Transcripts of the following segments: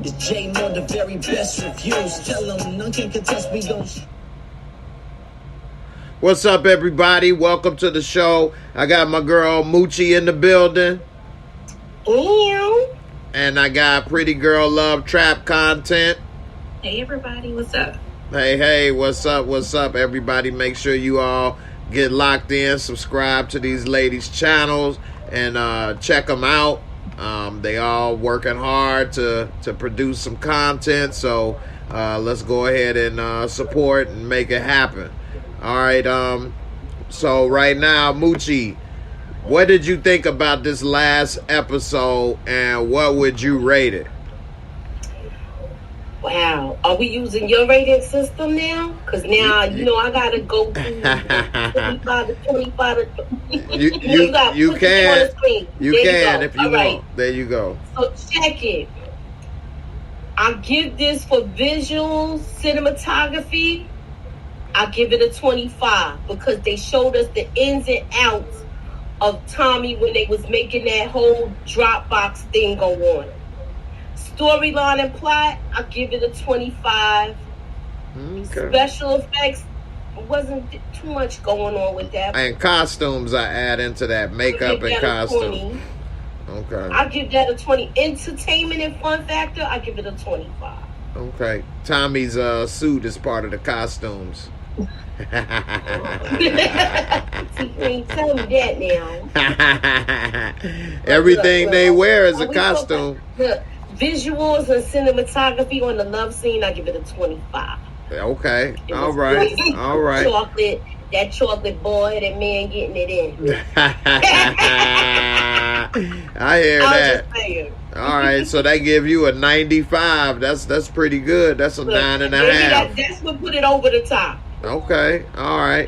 It's J Mo, the very best reviews. Tell them none can contest, we gon' What's up, everybody? Welcome to the show. I got my girl Moochie in the building. Ew. And I got Pretty Girl Love Trap Content. Hey, everybody. What's up? Hey, what's up? What's up, everybody? Make sure you all get locked in, subscribe to these ladies' channels, and check them out. They all working hard to produce some content, so let's go ahead and support and make it happen. All right, so right now, Moochie, what did you think about this last episode, and what would you rate it? Wow. Are we using your rating system now? Because now, I got to go through 25 to 25 to... You can. You can if you want. Right. There you go. So check it. I give this for visuals, cinematography. I give it a 25 because they showed us the ins and outs of Tommy when they was making that whole Dropbox thing go on. Storyline and plot, I give it a 25. Okay. Special effects, wasn't too much going on with that. And costumes, I add into that, makeup and costume. Okay. I give that a 20. Entertainment and fun factor, I give it a 25. Okay. Tommy's suit is part of the costumes. See, you ain't tell me that now. Everything they wear is a costume. Visuals and cinematography on the love scene, I give it a 25. Okay. All right. All right. That chocolate boy, that man getting it in. I hear that. Just saying. All right, so they give you a 95. That's pretty good. That's a 9.5. That's what put it over the top. Okay. All right.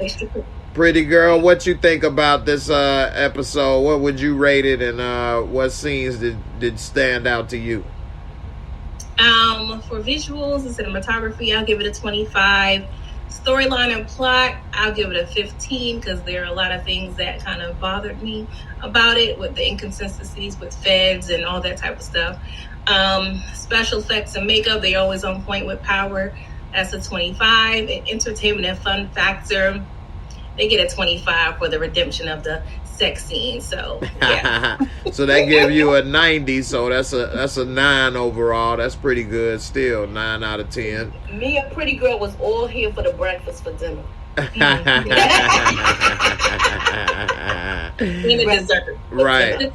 Pretty girl, what you think about this episode? What would you rate it, and what scenes did stand out to you? For visuals and cinematography, I'll give it a 25. Storyline and plot, I'll give it a 15 because there are a lot of things that kind of bothered me about it with the inconsistencies with feds and all that type of stuff. Special effects and makeup, they're always on point with power. That's a 25. And entertainment and fun factor, they get a 25 for the redemption of the sex scene. So yeah. So they give you a 90. So that's a 9 overall. That's pretty good. Still 9 out of 10. Me and Pretty Girl was all here for the breakfast for dinner. Right.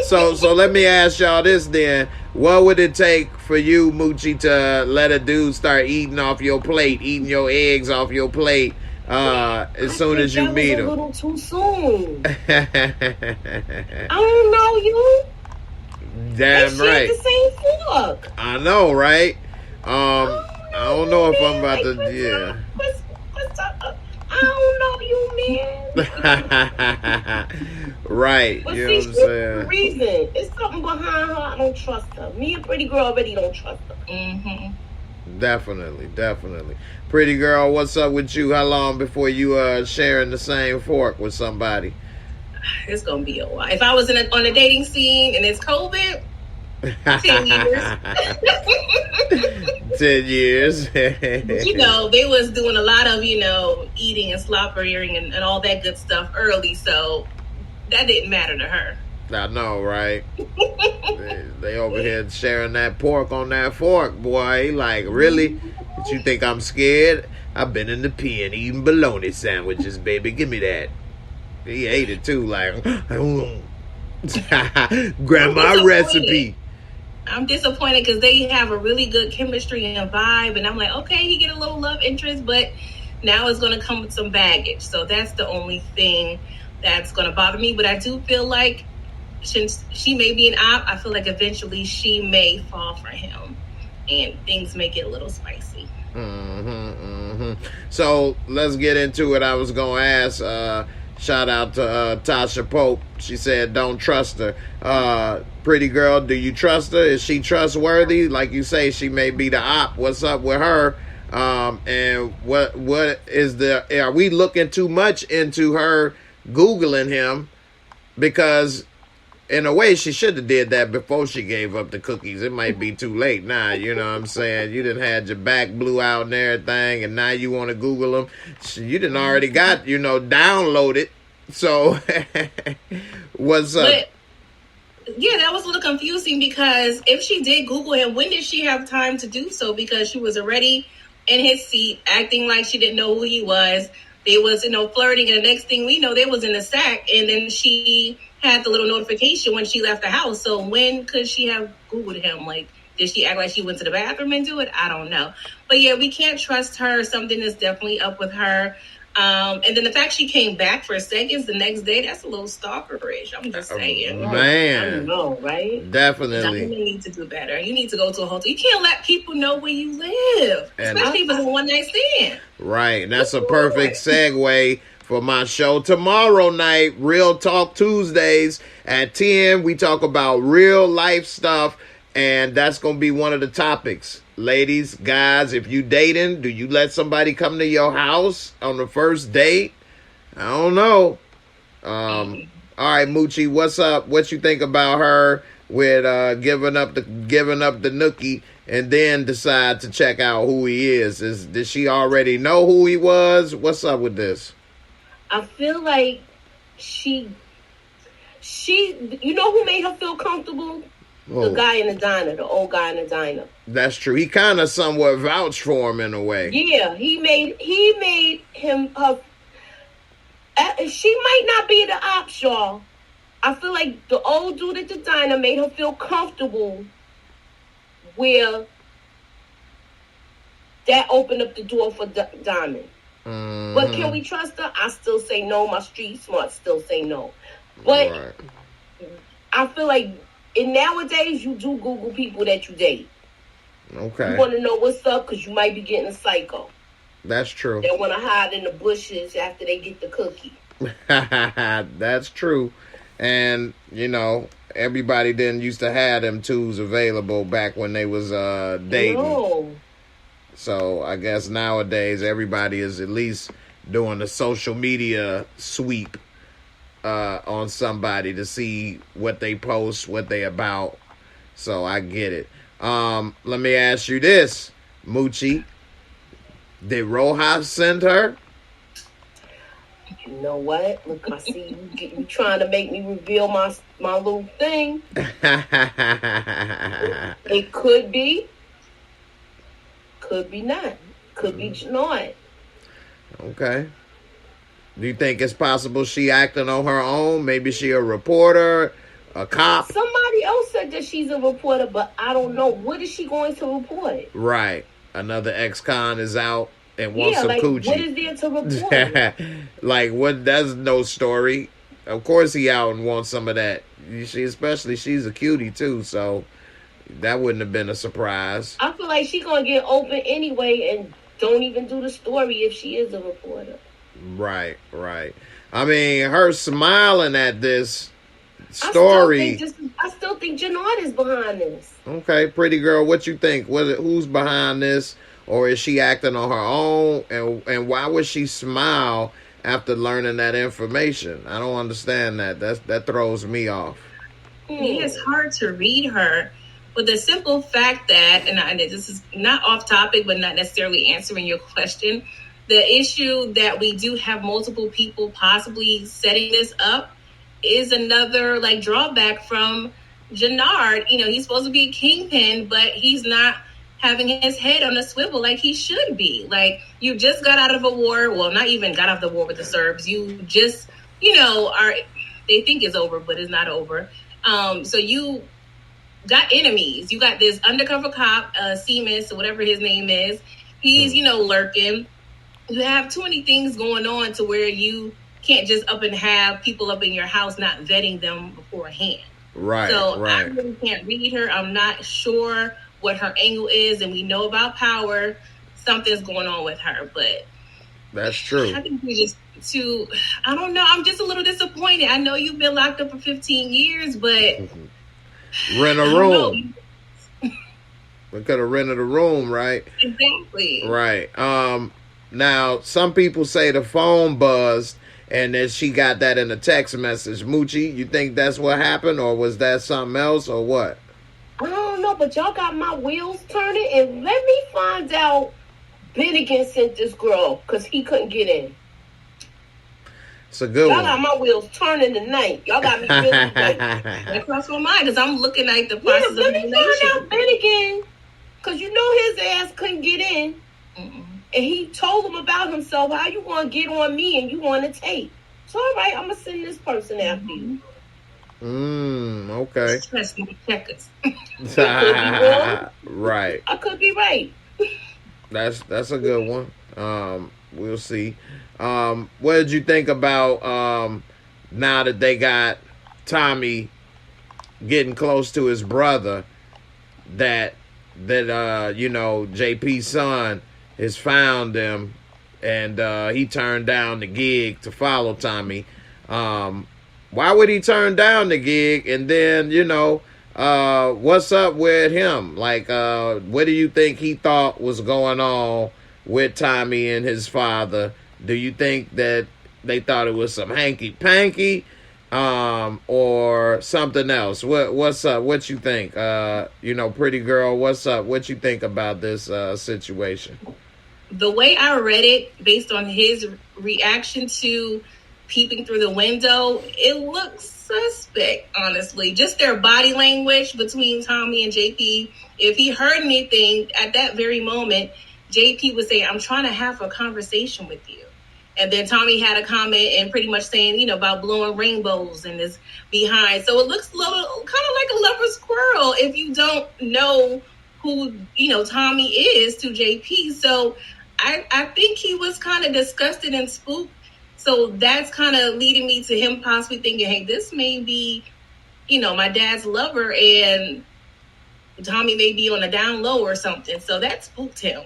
So let me ask y'all this then. What would it take for you, Moochie, to let a dude start eating off your plate, eating your eggs off your plate? As soon as you meet him. A little too soon. I don't know you. Damn right. The same fork. I know, right? I don't know if I'm about to. Yeah. What's up? I don't know you, man. Right. But you know what I'm saying? Reason. It's something behind her. I don't trust her. Me and Pretty Girl already don't trust her. Mm-hmm. Definitely. Pretty girl, what's up with you? How long before you sharing the same fork with somebody? It's gonna be a while. If I was on a dating scene and it's COVID, 10 years. 10 years. They was doing a lot of eating and slobbering and all that good stuff early, so that didn't matter to her. I know, right? they over here sharing that pork on that fork, boy. Like, really? Did you think I'm scared? I've been in the pen eating bologna sandwiches, baby. Give me that. He ate it too, like, grandma recipe. I'm disappointed because they have a really good chemistry and vibe, and I'm like, okay, he get a little love interest, but now it's going to come with some baggage. So that's the only thing that's going to bother me. But I do feel like since she may be an op, I feel like eventually she may fall for him and things may get a little spicy. So let's get into it. I was going to ask, shout out to Tasha Pope. She said, don't trust her. Pretty girl, do you trust her? Is she trustworthy? Like you say, she may be the op. What's up with her? And what is are we looking too much into her Googling him? Because in a way, she should have did that before she gave up the cookies. It might be too late now. You know what I'm saying? You done had your back blew out and everything, and now you want to Google them. You done already got, downloaded. So, what's up? But, yeah, that was a little confusing because if she did Google him, when did she have time to do so? Because she was already in his seat, acting like she didn't know who he was. They was, flirting, and the next thing we know, they was in the sack, and then she had the little notification when she left the house. So when could she have Googled him? Like, did she act like she went to the bathroom and do it? I don't know. But yeah, we can't trust her. Something is definitely up with her. And then the fact she came back for seconds the next day, that's a little stalkerish. I'm just saying. Man. I don't know, right? Definitely. You need to do better. You need to go to a hotel. You can't let people know where you live, especially if it's a one-night stand. Right. And that's a perfect segue for my show tomorrow night, Real Talk Tuesdays at 10. We talk about real life stuff, and that's going to be one of the topics. Ladies, guys, if you dating, do you let somebody come to your house on the first date? I don't know. All right, Moochie, what's up? What you think about her with giving up the nookie and then decide to check out who he is? Did she already know who he was? What's up with this? I feel like she you know who made her feel comfortable? The guy in the diner, the old guy in the diner. That's true. He kind of somewhat vouched for him in a way. Yeah, he made him her. She might not be the ops, y'all. I feel like the old dude at the diner made her feel comfortable where that opened up the door for Diamond. Mm-hmm. But can we trust her? I still say no. My street smarts still say no. But right. I feel like nowadays you do Google people that you date. Okay. You want to know what's up because you might be getting a psycho. That's true. They want to hide in the bushes after they get the cookie. That's true. And, everybody didn't used to have them tools available back when they was dating. No. So I guess nowadays everybody is at least doing a social media sweep on somebody to see what they post, what they about. So I get it. Let me ask you this, Moochie. Did Rojas send her? You know what? Look, I see you trying to make me reveal my little thing. It could be. Could be not. Could be not. Okay. Do you think it's possible she acting on her own? Maybe she a reporter, a cop? Somebody else said that she's a reporter, but I don't know. What is she going to report? Right. Another ex-con is out and wants some coochie. What is there to report? Like, what? That's no story. Of course he out and wants some of that. She's a cutie too, so that wouldn't have been a surprise. I feel like she's going to get open anyway and don't even do the story if she is a reporter. Right. I mean, her smiling at this story. I still think Jannard is behind this. Okay, pretty girl, what you think? Who's behind this? Or is she acting on her own? And why would she smile after learning that information? I don't understand that. That throws me off. It's hard to read her. But the simple fact that, and this is not off topic, but not necessarily answering your question, the issue that we do have multiple people possibly setting this up is another drawback from Jannard. He's supposed to be a kingpin, but he's not having his head on a swivel like he should be. You just got out of a war. Well, not even got out of the war with the Serbs. You just, they think it's over, but it's not over. So you got enemies. You got this undercover cop, Seamus, or whatever his name is. He's, lurking. You have too many things going on to where you can't just up and have people up in your house not vetting them beforehand. Right. So I really can't read her. I'm not sure what her angle is, and we know about power. Something's going on with her, but that's true. I think we just I don't know. I'm just a little disappointed. I know you've been locked up for 15 years, but rent a room. We could have rented a room, right? Exactly. Right. Now, some people say the phone buzzed and then she got that in a text message. Moochie, you think that's what happened, or was that something else, or what? I don't know, but y'all got my wheels turning, and let me find out. Bennigan sent this girl because he couldn't get in. It's a good Y'all one. got my wheels turning tonight. Y'all got me really like. That crossed my mind because I'm looking at the Yeah, process of let me find elimination. out Bennigan, because you know his ass couldn't get in, and he told him about himself. How you want to get on me and you want to take? So all right, I'm gonna send this person after you. Okay. Trust me, checkers. Right. I could be right. That's a good one. We'll see. What did you think about now that they got Tommy getting close to his brother, that JP's son has found them, and he turned down the gig to follow Tommy. Why would he turn down the gig? And then, what's up with him? Like, what do you think he thought was going on with Tommy and his father? Do you think that they thought it was some hanky-panky, or something else? What's up? What you think? Pretty girl, what's up? What you think about this situation? The way I read it, based on his reaction to peeping through the window, it looks suspect, honestly. Just their body language between Tommy and JP. If he heard anything at that very moment, JP would say, I'm trying to have a conversation with you. And then Tommy had a comment and pretty much saying, about blowing rainbows and his behind. So it looks a little kind of like a lover squirrel if you don't know who, Tommy is to JP. So I think he was kind of disgusted and spooked. So that's kind of leading me to him possibly thinking, hey, this may be, my dad's lover, and Tommy may be on a down low or something. So that spooked him.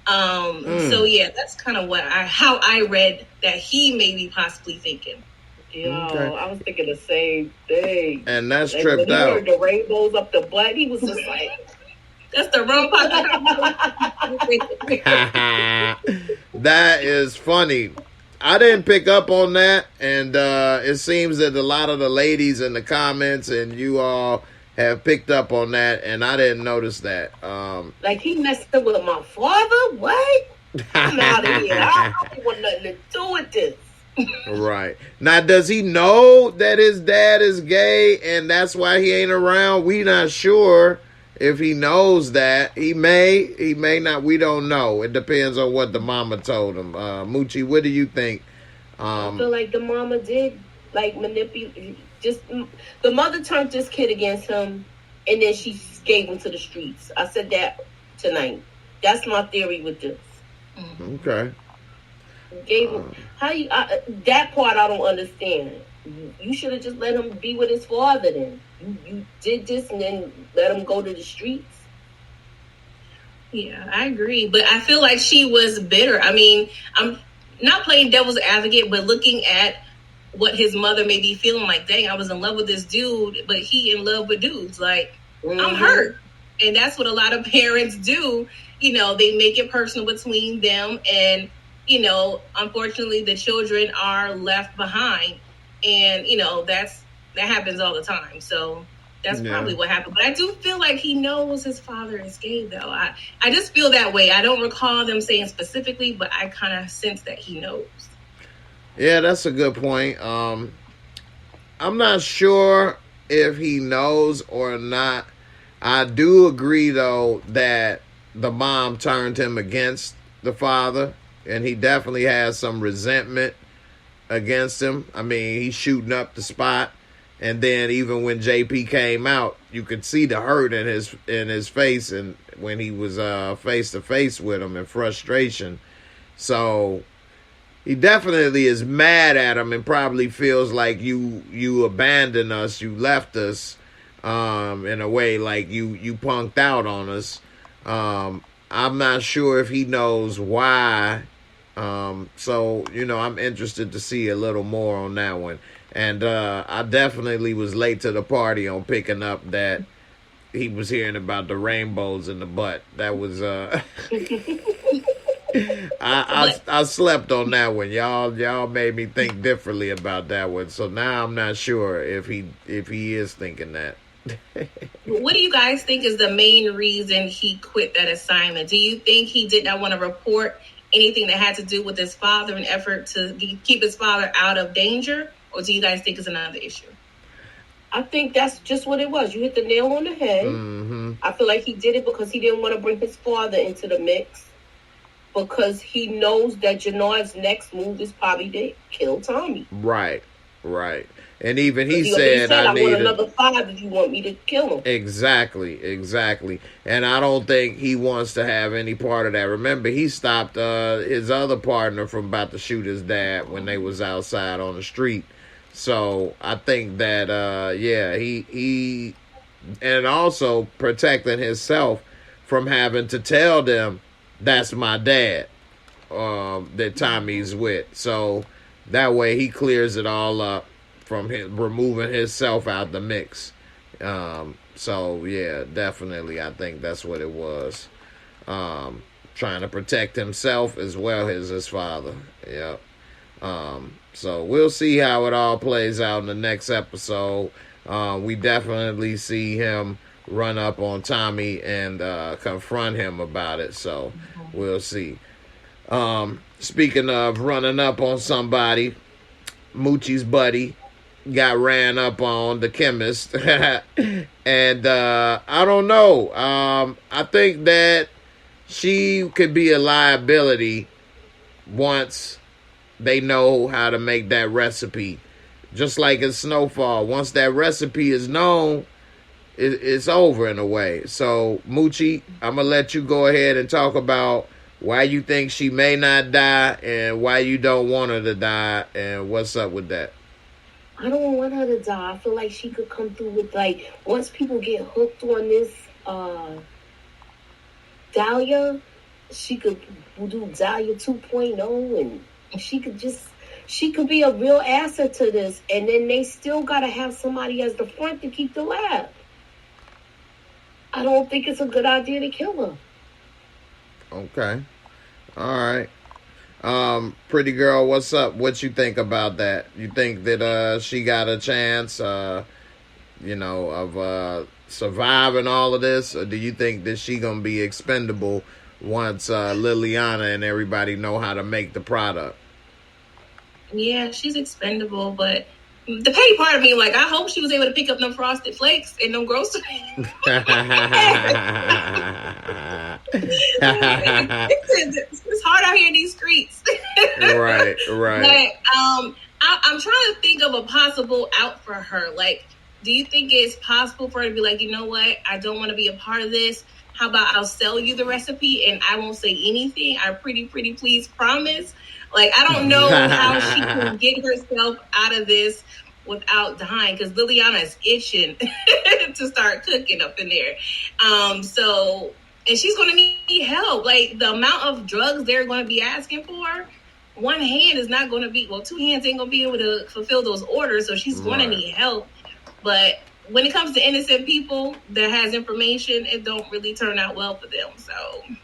So yeah, that's kind of how I read that he may be possibly thinking. Yo, I was thinking the same thing. And that's like, tripped when he out. heard the rainbows up the butt, he was just like, that's the wrong part. That is funny. I didn't pick up on that, and it seems that a lot of the ladies in the comments and you all have picked up on that, and I didn't notice that. Like, he messed up with my father? What? I'm out of here. I don't want nothing to do with this. Right. Now, does he know that his dad is gay and that's why he ain't around? We not sure if he knows that. He may not. We don't know. It depends on what the mama told him. Moochie, what do you think? I feel like the mama did, manipulate. Just the mother turned this kid against him, and then she gave him to the streets. I said that tonight. That's my theory with this. Okay. Gave him that part I don't understand. You should have just let him be with his father. Then you did this and then let him go to the streets. Yeah, I agree, but I feel like she was bitter. I mean, I'm not playing devil's advocate, but looking at what his mother may be feeling like, dang, I was in love with this dude, but he in love with dudes. Like, I'm hurt. And that's what a lot of parents do. They make it personal between them. And, unfortunately, the children are left behind. And, that happens all the time. So that's probably what happened. But I do feel like he knows his father is gay, though. I just feel that way. I don't recall them saying specifically, but I kind of sense that he knows. Yeah, that's a good point. I'm not sure if he knows or not. I do agree, though, that the mom turned him against the father, and he definitely has some resentment against him. I mean, he's shooting up the spot, and then even when JP came out, you could see the hurt in his face, and when he was face to face with him in frustration. So he definitely is mad at him and probably feels like you abandoned us, you left us, in a way, like you punked out on us. I'm not sure if he knows why. So, I'm interested to see a little more on that one. And I definitely was late to the party on picking up that he was hearing about the rainbows in the butt. That was I slept on that one. Y'all made me think differently about that one. So now I'm not sure if he is thinking that. What do you guys think is the main reason he quit that assignment? Do you think he did not want to report anything that had to do with his father in effort to keep his father out of danger? Or do you guys think it's another issue? I think that's just what it was. You hit the nail on the head. Mm-hmm. I feel like he did it because he didn't want to bring his father into the mix. Because he knows that Jannard's next move is probably to kill Tommy. Right. And even he said, I want another 5 if you want me to kill him. Exactly. And I don't think he wants to have any part of that. Remember, he stopped his other partner from about to shoot his dad when they was outside on the street. So I think that, he and also protecting himself from having to tell them that's my dad that Tommy's with. So that way he clears it all up from him, removing himself out the mix. So yeah, definitely I think that's what it was. Trying to protect himself as well as his father. Yep. So we'll see how it all plays out in the next episode. We definitely see him run up on Tommy and confront him about it. So we'll see. Speaking of running up on somebody, Moochie's buddy got ran up on, the chemist. And I don't know. I think that she could be a liability once they know how to make that recipe. Just like in Snowfall, once that recipe is known, it's over in a way. So, Moochie, I'm going to let you go ahead and talk about why you think she may not die and why you don't want her to die and what's up with that. I don't want her to die. I feel like she could come through with, like, once people get hooked on this Dahlia, she could do Dahlia 2.0 and she could be a real asset to this. And then they still got to have somebody as the front to keep the lab. I don't think it's a good idea to kill her. Okay. All right. Pretty girl, what's up? What you think about that? You think that she got a chance, of surviving all of this? Or do you think that she gonna be expendable once Liliana and everybody know how to make the product? Yeah, she's expendable, but the petty part of me, like, I hope she was able to pick up them Frosted Flakes in them groceries. It's hard out here in these streets. Right. But I'm trying to think of a possible out for her. Like, do you think it's possible for her to be like, you know what? I don't want to be a part of this. How about I'll sell you the recipe and I won't say anything? I pretty please promise. Like, I don't know how she can get herself out of this without dying, because Liliana is itching to start cooking up in there. And she's going to need help. Like, the amount of drugs they're going to be asking for, one hand is not going to be, 2 hands ain't going to be able to fulfill those orders, so she's going to need help. But when it comes to innocent people that has information, it don't really turn out well for them. So,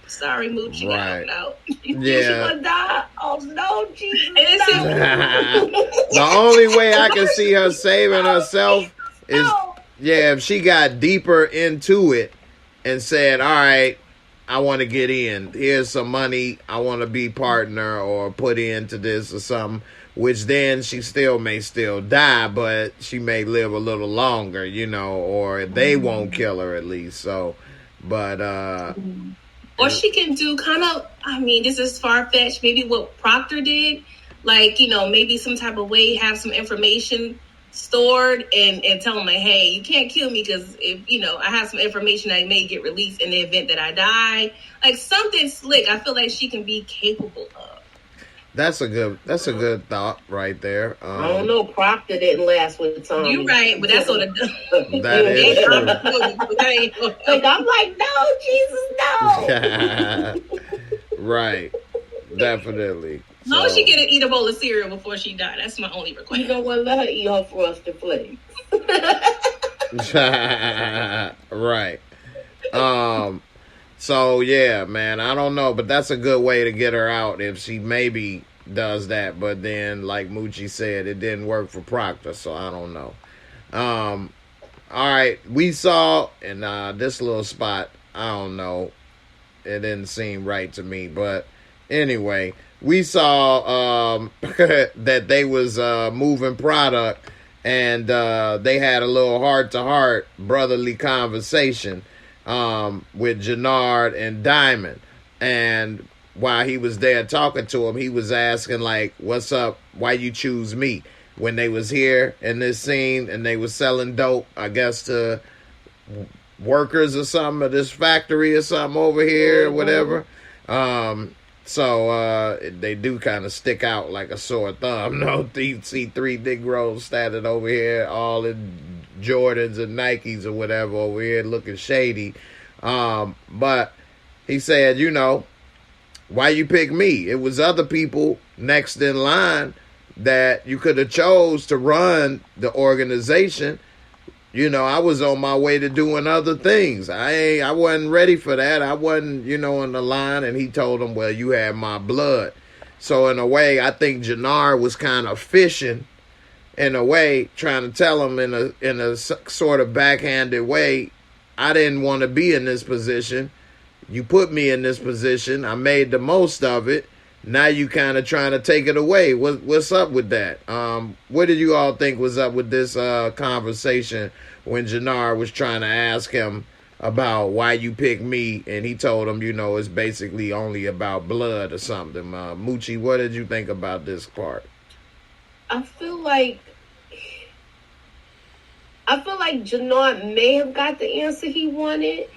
sorry, Moochie. Right. Out. Yeah. She gonna die. Oh, no, Jesus. The only way I can see her saving herself is, if she got deeper into it and said, all right, I want to get in. Here's some money. I want to be partner or put into this or something. Which then she may still die, but she may live a little longer, or they won't kill her at least. So, but or she can do this is far-fetched, maybe what Proctor did, like, maybe some type of way, have some information stored and tell them, like, hey, you can't kill me because if, I have some information that may get released in the event that I die. Like, something slick I feel like she can be capable of. That's a good thought right there. I don't know. Proctor didn't last with Tommy. You're right, but that's what it does. That is true. Like, I'm like, no, Jesus, no. Right. Definitely. As long as she get eat a bowl of cereal before she died, that's my only request. You know what? Let her eat her Frosted Flakes. Right. So yeah, man, I don't know, but that's a good way to get her out if she maybe does that. But then, like Moochie said, it didn't work for Proctor, so I don't know. All right, we saw in this little spot. I don't know. It didn't seem right to me, but anyway, we saw that they was moving product, and they had a little heart-to-heart brotherly conversation with Jannard and Diamond. And while he was there talking to him, he was asking, like, what's up? Why you choose me? When they was here in this scene and they was selling dope, I guess, to workers or something, of this factory or something over here or whatever. So they do kind of stick out like a sore thumb. No, you see three Negroes standing over here, all in Jordans and Nikes or whatever over here looking shady. But he said, you know, why you pick me? It was other people next in line that you could have chose to run the organization. You know, I was on my way to doing other things. I wasn't ready for that. I wasn't, you know, in the line. And he told him, well, you had my blood. So in a way, I think Jannard was kind of fishing, in a way, trying to tell him in a sort of backhanded way, I didn't want to be in this position. You put me in this position. I made the most of it. Now you kind of trying to take it away. What's up with that? What did you all think was up with this conversation when Jannard was trying to ask him about why you picked me, and he told him, you know, it's basically only about blood or something. Moochie, what did you think about this part? I feel like Jannard may have got the answer he wanted,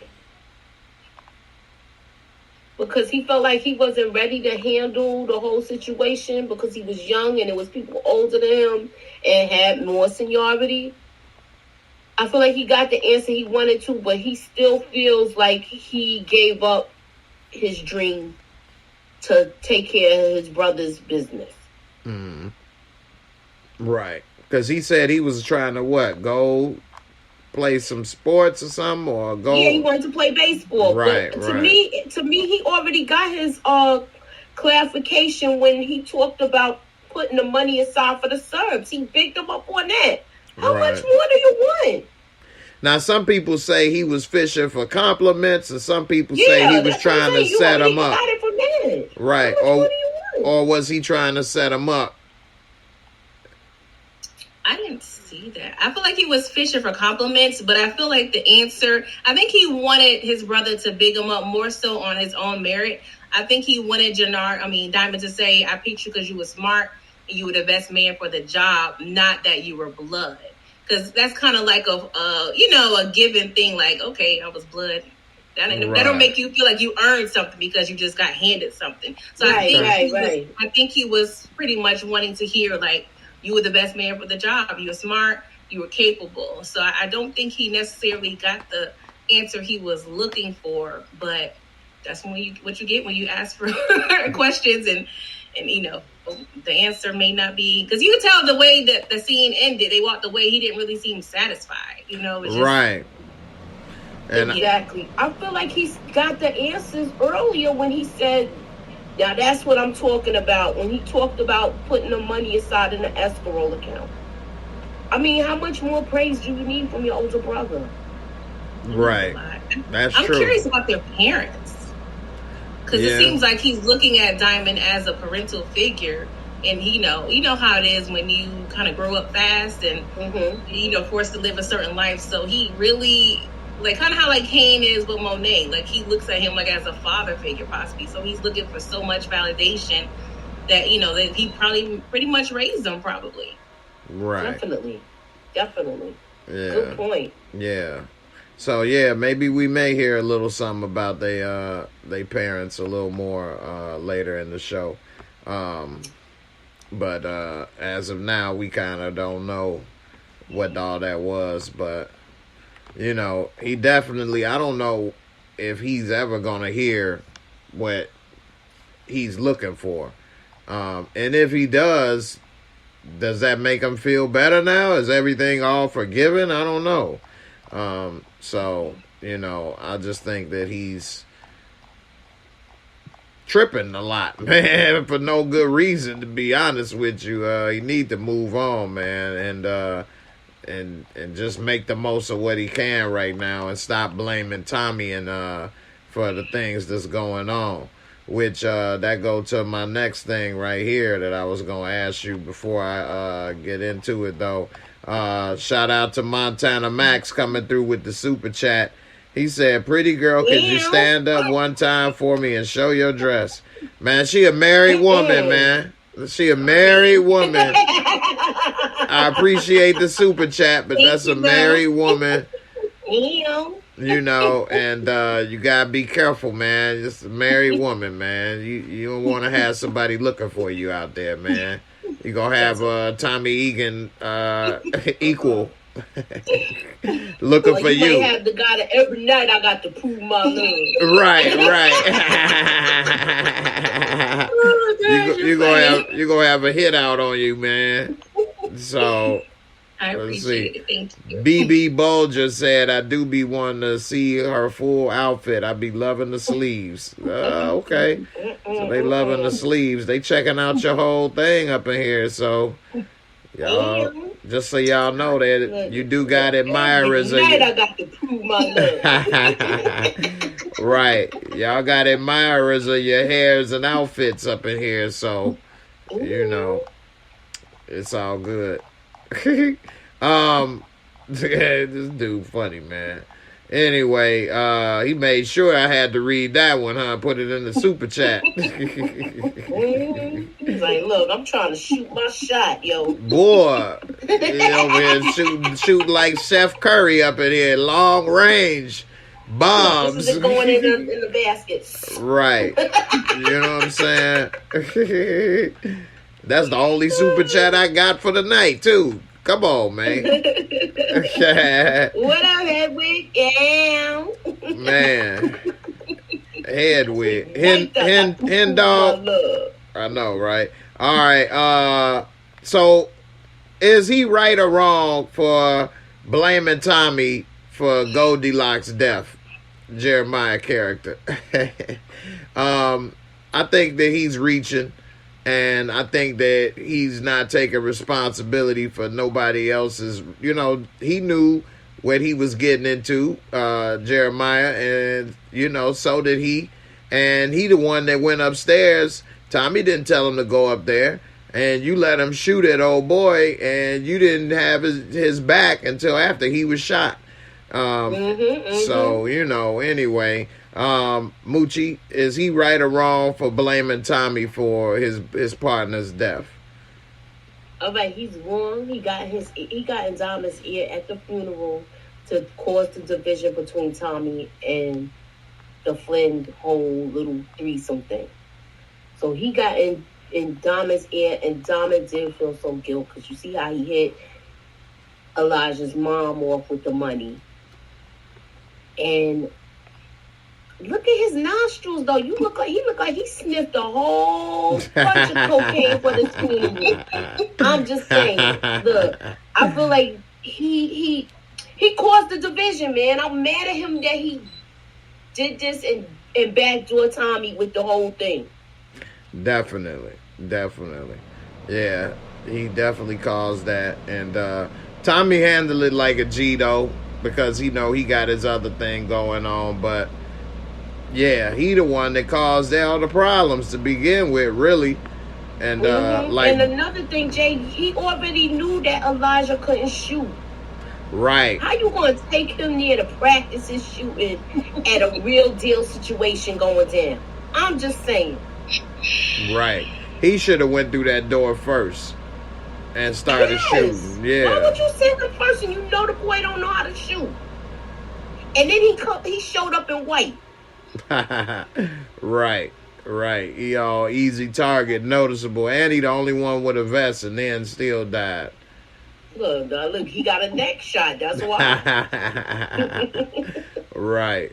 because he felt like he wasn't ready to handle the whole situation because he was young and it was people older than him and had more seniority. I feel like he got the answer he wanted to, but he still feels like he gave up his dream to take care of his brother's business. Mm. Right. Because he said he was trying to what? Go play some sports or something, or go? Yeah, he wanted to play baseball. Right, but to me, he already got his clarification when he talked about putting the money aside for the Serbs. He picked him up on that. How much more do you want? Now, some people say he was fishing for compliments, and some people say he was trying to set him up. Got it from that. Right. Or was he trying to set him up? I didn't see that. I feel like he was fishing for compliments, but I feel like the answer, I think he wanted his brother to big him up more so on his own merit. I think he wanted Diamond to say, I picked you because you were smart and you were the best man for the job, not that you were blood. Because that's kind of like a given thing. Like, okay, I was blood. That don't make you feel like you earned something because you just got handed something. So I think he was pretty much wanting to hear, like, you were the best man for the job. You were smart. You were capable. So I don't think he necessarily got the answer he was looking for. But that's what you get when you ask for questions, and you know, the answer may not be, because you could tell the way that the scene ended. They walked away. He didn't really seem satisfied. You know, it was just, right. And exactly. I feel like he's got the answers earlier when he said, now that's what I'm talking about. When he talked about putting the money aside in the escrow account. I mean, how much more praise do you need from your older brother? Right. That's true. I'm curious about their parents. Because it seems like he's looking at Diamond as a parental figure. And, you know how it is when you kind of grow up fast and, forced to live a certain life. So he really, like, kind of how, like, Kane is with Monet. Like, he looks at him, like, as a father figure, possibly. So he's looking for so much validation that, that he probably pretty much raised him, probably. Right. Definitely. Yeah. Good point. Yeah. So, yeah, maybe we may hear a little something about they parents a little more later in the show. But as of now, we kind of don't know what all that was. But, he definitely, I don't know if he's ever going to hear what he's looking for. And if he does that make him feel better now? Is everything all forgiven? I don't know. So, I just think that he's tripping a lot, man, for no good reason. To be honest with you, he need to move on, man, and just make the most of what he can right now, and stop blaming Tommy and for the things that's going on. Which that go to my next thing right here that I was gonna ask you before I get into it though. Shout out to Montana Max coming through with the super chat. He said, "Pretty girl, could you stand up one time for me and show your dress?" Man, she a married woman, man. She a married woman. I appreciate the super chat, but that's a married woman. You know, and you gotta be careful, man. Just a married woman, man. You don't want to have somebody looking for you out there, man. You gonna have Tommy Egan equal looking for you. You have the guy that every night I got to prove my love. Right. You gonna have a hit out on you, man. So. I appreciate it. Thank you. BB Bulger said, "I do be wanting to see her full outfit. I be loving the sleeves." Okay. So they loving the sleeves. They checking out your whole thing up in here. So, y'all, just so y'all know that you do got admirers. Tonight I got to prove my love. Right. Y'all got admirers of your hairs and outfits up in here. So, you know, it's all good. This dude funny, man. Anyway, he made sure I had to read that one, huh? Put it in the super chat. He's like, look, I'm trying to shoot my shot, yo. Boy, he over here shooting like Chef Curry up in here, long range bombs. This is it going in the baskets. Right. You know what I'm saying? That's the only super chat I got for the night, too. Come on, man. What up, Hedwig? Yeah. Man. Hedwig. Hen dog. I know, right? All right. So, is he right or wrong for blaming Tommy for Goldilocks' death? Jeremiah character. I think that he's reaching. And I think that he's not taking responsibility for nobody else's. You know, he knew what he was getting into, Jeremiah, and, you know, so did he. And he the one that went upstairs. Tommy didn't tell him to go up there. And you let him shoot at old boy, and you didn't have his back until after he was shot. So, you know, anyway... Moochie, is he right or wrong for blaming Tommy for his partner's death? All right, he's wrong. He got in Diamond's ear at the funeral to cause the division between Tommy and the Flynn whole little threesome thing. So he got in Diamond's ear, and Diamond did feel some guilt because you see how he hit Elijah's mom off with the money. And look at his nostrils, though. He look like he sniffed a whole bunch of cocaine for this funeral. I'm just saying. Look, I feel like he caused the division, man. I'm mad at him that he did this and backdoor Tommy with the whole thing. Definitely. Yeah, he definitely caused that. And Tommy handled it like a G, though, because he got his other thing going on, but yeah, he the one that caused all the problems to begin with, really. And and another thing, Jay, he already knew that Elijah couldn't shoot. Right. How you gonna take him there to practice his shooting at a real deal situation going down? I'm just saying. Right. He should have went through that door first and started shooting. Yeah. Why would you send the person you know the boy don't know how to shoot? And then he showed up in white. Right. He all easy target, noticeable, and he the only one with a vest, and then still died. Look, he got a neck shot. That's why. Right.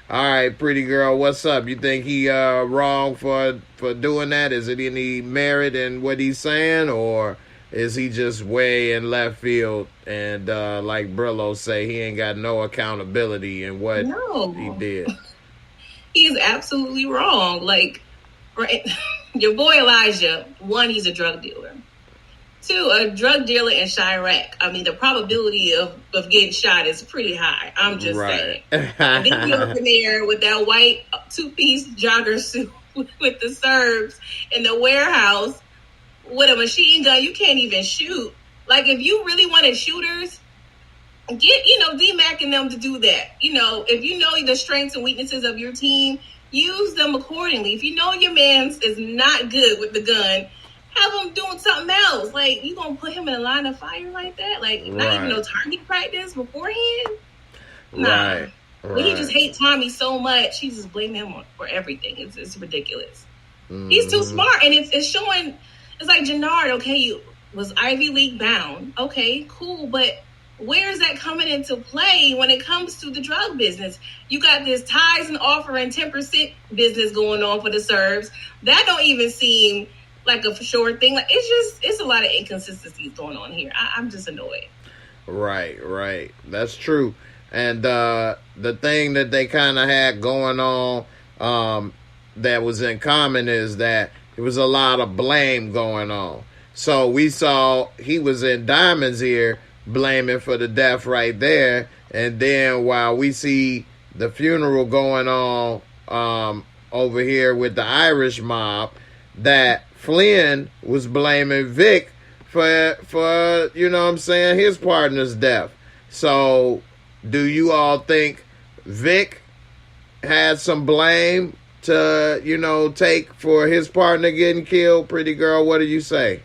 All right, pretty girl, what's up? You think he wrong for doing that? Is it any merit in what he's saying, or is he just way in left field and like Brillo say, he ain't got no accountability in what he did? he is absolutely wrong. Like, right, your boy Elijah, one, he's a drug dealer. Two, a drug dealer in Chirac. I mean, the probability of getting shot is pretty high. I'm just saying. And then you're up in there with that white two-piece jogger suit with the Serbs in the warehouse with a machine gun. You can't even shoot. Like, if you really wanted shooters, get, D-Mac and them to do that. If you know the strengths and weaknesses of your team, use them accordingly. If you know your man is not good with the gun, have him doing something else. Like, you gonna put him in a line of fire like that? Like, not even no target practice beforehand? Nah. Right. But he just hates Tommy so much, he just blames him for everything. It's ridiculous. Mm-hmm. He's too smart, and it's showing. It's like, Jannard, okay, you was Ivy League bound. Okay, cool, but where is that coming into play when it comes to the drug business? You got this ties and offering 10% business going on for the Serbs. That don't even seem like a for sure thing. Like, it's a lot of inconsistencies going on here. I'm just annoyed. Right. That's true. And the thing that they kind of had going on that was in common is that there was a lot of blame going on. So we saw he was in Diamond's ear blaming for the death right there. And then while we see the funeral going on over here with the Irish mob, that Flynn was blaming Vic for his partner's death. So do you all think Vic had some blame to, take for his partner getting killed? Pretty girl, what do you say?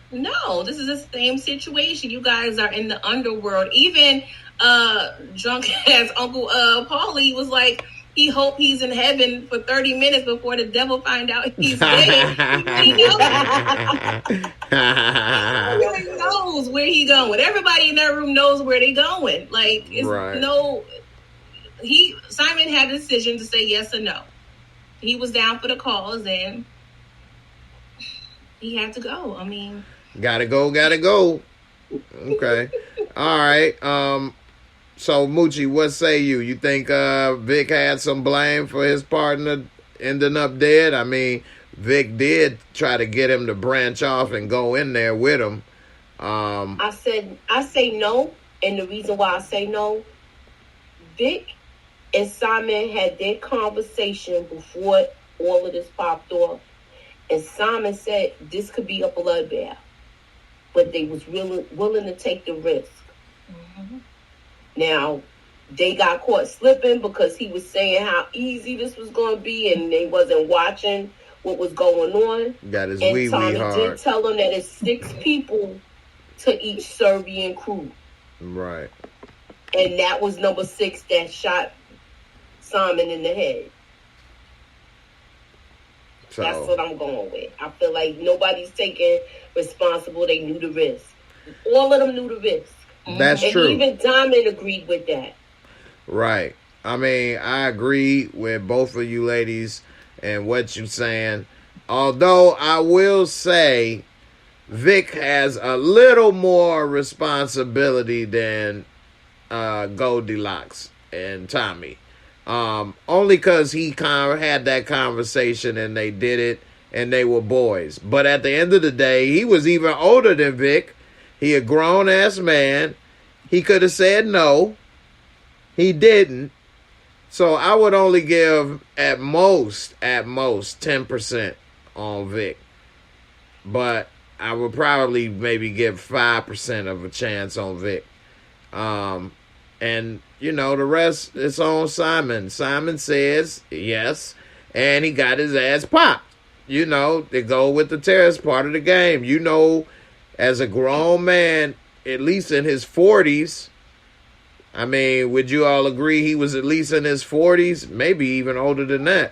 No, this is the same situation. You guys are in the underworld. Even drunk ass Uncle Paulie was like, he hope he's in heaven for 30 minutes before the devil find out he's dead. He really knows where he going. Everybody in that room knows where they going. Like, it's right. Simon had a decision to say yes or no. He was down for the cause, and he had to go. I mean, gotta go. Okay. All right. So, Moochie, what say you? You think Vic had some blame for his partner ending up dead? I mean, Vic did try to get him to branch off and go in there with him. I say no, and the reason why I say no, Vic and Simon had their conversation before all of this popped off, and Simon said this could be a bloodbath, but they was willing to take the risk. Mm-hmm. Now, they got caught slipping because he was saying how easy this was going to be, and they wasn't watching what was going on. Got his and wee Tommy hard. did tell them that it's 6 people to each Serbian crew. Right. And that was number 6 that shot Simon in the head. So that's what I'm going with. I feel like nobody's taking responsible. They knew the risk. All of them knew the risk. That's and true. Even Diamond agreed with that. Right. I mean, I agree with both of you ladies and what you're saying. Although I will say Vic has a little more responsibility than Goldilocks and Tommy. Only because he kind of had that conversation and they did it and they were boys. But at the end of the day, he was even older than Vic. He a grown-ass man. He could have said no. He didn't. So I would only give at most 10% on Vic. But I would probably maybe give 5% of a chance on Vic. And, the rest is on Simon. Simon says yes, and he got his ass popped. They go with the terrorist part of the game. As a grown man, at least in his 40s, I mean, would you all agree he was at least in his 40s? Maybe even older than that.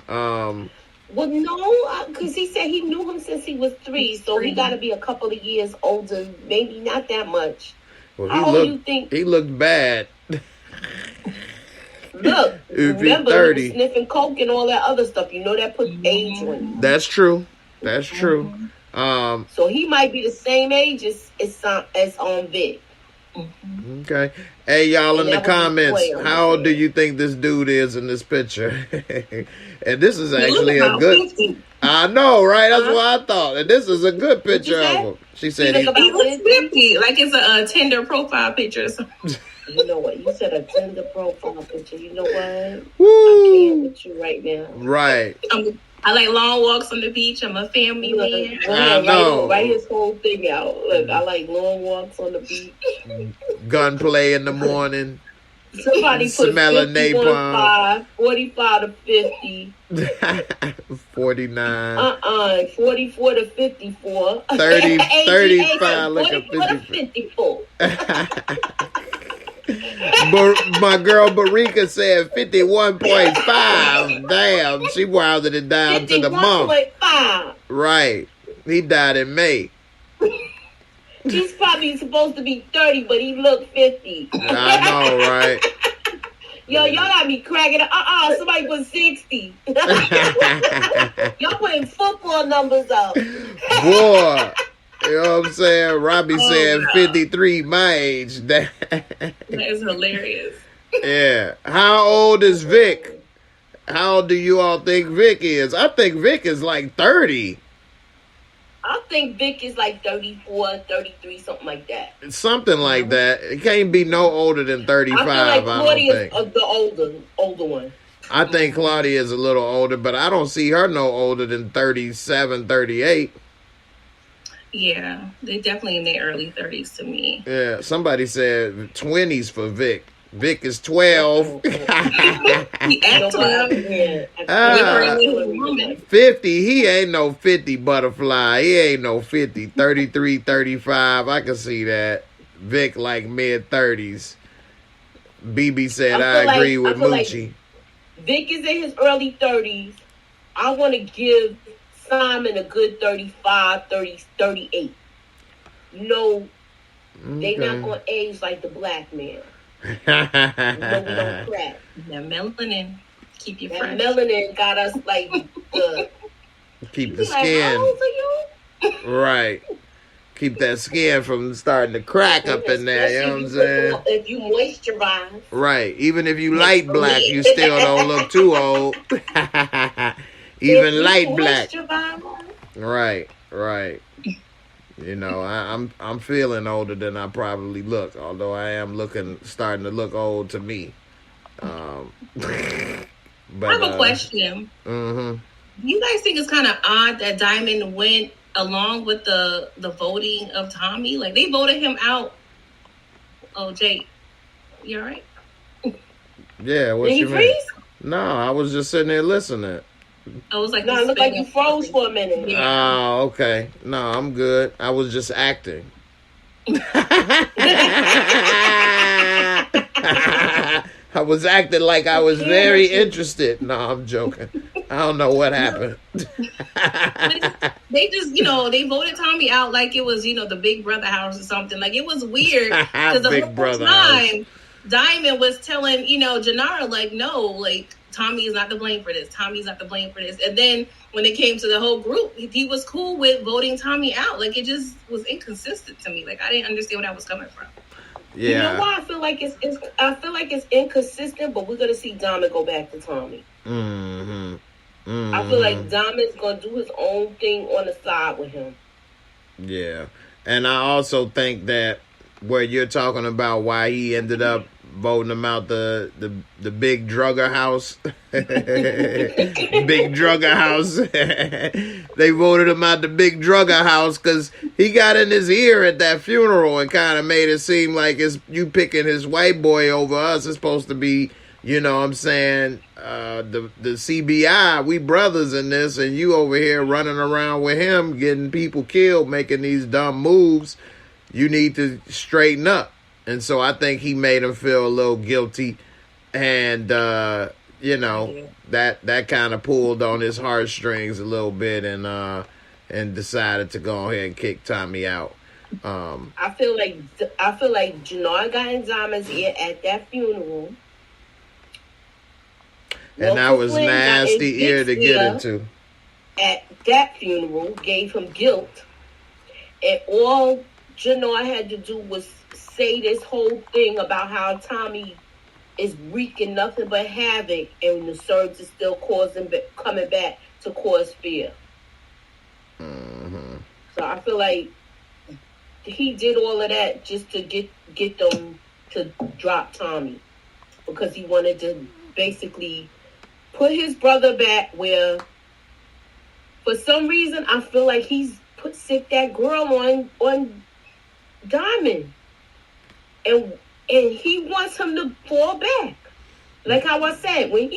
Well, no, because he said he knew him since he was 3, so he got to be a couple of years older, maybe not that much. Well, How old do you think? He looked bad. Look, remember, he was sniffing coke and all that other stuff. That put age on you. That's true. That's true. So he might be the same age as on Vic. Okay. Hey, y'all in And the that was his comments, play on how old it. do you think this dude is in this picture? And this is He look actually a about good. 50. I know, right? That's Huh? what I thought. And this is a good What you picture of say? him. She He said look he. about He looks 50. 50. Like it's a Tinder profile picture or something. You know what? You said a Tinder profile picture. You know what? I can't Woo! with you right now. Right. I like long walks on the beach. I'm a family Look, man. go I ahead, know. write his whole thing out. Look, I like long walks on the beach. Gunplay in the morning. Somebody put Smelling 51 napalm. 5, 45 to 50. 49. 44 to 54. 30, AGA 35, look at 44 to 54. 54. My girl Barika said 51.5. Damn, she rounded it down to the month. 51.5. Right. He died in May. He's probably supposed to be 30, but he looked 50. I know, right? Yo, y'all got me cracking up. Somebody put 60. Y'all putting football numbers up. Boy. You know what I'm saying? Robbie said 53, my age. That is hilarious. Yeah. How old is Vic? How old do you all think Vic is? I think Vic is like 30. I think Vic is like 34, 33, something like that. Something like that. It can't be no older than 35, I feel like Claudia is think. the older one. I think Claudia is a little older, but I don't see her no older than 37, 38. Yeah, they definitely in their early 30s to me. Yeah, somebody said 20s for Vic. Vic is 12. He at 12. 50, he ain't no 50 butterfly. He ain't no 50. 33, 35, I can see that. Vic like mid-30s. BB said, I agree with Moochie. Like Vic is in his early 30s. I want to give Simon a good 35, 30, 38. You know, they not going to age like the black man. We don't crack. That melanin keep you fresh. That melanin got us like the... Keep the like, skin. how old are you? Right. Keep that skin from starting to crack up in there, you know what I'm saying? If you moisturize. Right. Even if you light black, you still don't look too old. Even light black. Right. You know, I'm feeling older than I probably look, although I am starting to look old to me. But I have a question. Mm-hmm. You guys think it's kind of odd that Diamond went along with the voting of Tommy? Like, they voted him out. Oh, Jake, you all right? Yeah, what Did you he mean? freeze? No, I was just sitting there listening. I was like, no, it looked like you froze for a minute. Yeah. Oh, okay. No, I'm good. I was just acting. I was acting like I was very interested. No, I'm joking. I don't know what happened. They just, they voted Tommy out like it was, the Big Brother house or something. Like, it was weird because the whole time Diamond was telling, Janara, like, no, like, Tommy is not to blame for this. Tommy's not to blame for this. And then when it came to the whole group, he was cool with voting Tommy out. Like, it just was inconsistent to me. Like, I didn't understand where that was coming from. Yeah. You know why I feel like it's inconsistent, but we're gonna see Diamond go back to Tommy. Mm-hmm. Mm-hmm. I feel like Diamond's gonna do his own thing on the side with him. Yeah. And I also think that where you're talking about why he ended up voting him out the big drugger house. Big drugger house. They voted him out the big drugger house because he got in his ear at that funeral and kind of made it seem like it's you picking his white boy over us. It's supposed to be, you know what I'm saying, the CBI, we brothers in this, and you over here running around with him, getting people killed, making these dumb moves. You need to straighten up. And so I think he made him feel a little guilty, and that kind of pulled on his heartstrings a little bit, and decided to go ahead and kick Tommy out. I feel like Jannar got in Diamond's ear at that funeral, and that was nasty ear to get into. At that funeral, gave him guilt, and all Jannar had to do was say this whole thing about how Tommy is wreaking nothing but havoc, and the Serbs is still coming back to cause fear. Mm-hmm. So I feel like he did all of that just to get them to drop Tommy, because he wanted to basically put his brother back where, for some reason, I feel like he's sick that girl on Diamond, and he wants him to fall back. Like how I said, when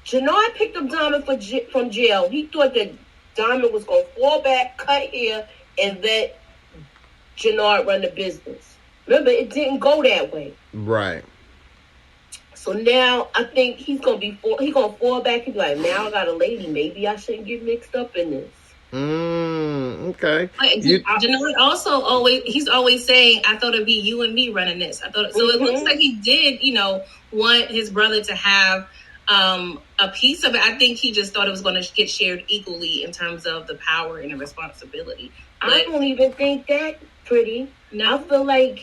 Jannard picked up Diamond from jail, he thought that Diamond was going to fall back, cut hair, and let Jannard run the business. Remember, it didn't go that way. Right. So now I think he's going to fall back and be like, now I got a lady. Maybe I shouldn't get mixed up in this. Okay. Jannard also always saying, I thought it'd be you and me running this. I thought so. It looks like he did, want his brother to have a piece of it. I think he just thought it was going to get shared equally in terms of the power and the responsibility. I don't even think that, Pretty. No. I feel like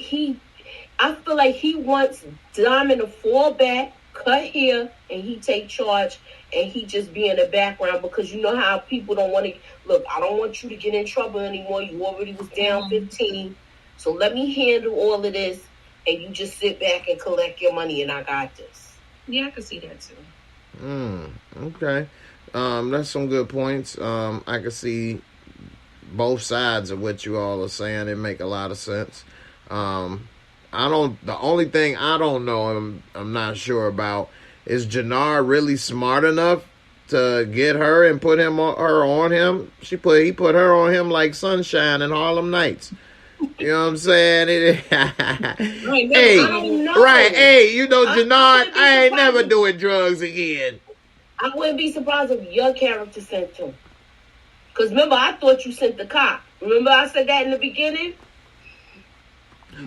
he wants Diamond to fall back, cut hair, and he take charge, and he just be in the background, because you know how people don't want to look. I don't want you to get in trouble anymore. You already was down 15, so let me handle all of this, and you just sit back and collect your money, and I got this. Yeah, I can see that too. Okay. That's some good points. I can see both sides of what you all are saying. It make a lot of sense. The only thing I don't know, I'm not sure about, is Jannard really smart enough to get her and put her on him? He put her on him like sunshine in Harlem Nights. You know what I'm saying? Hey, Jannard, I ain't never doing drugs again. I wouldn't be surprised if your character sent him. Because remember, I thought you sent the cop. Remember I said that in the beginning?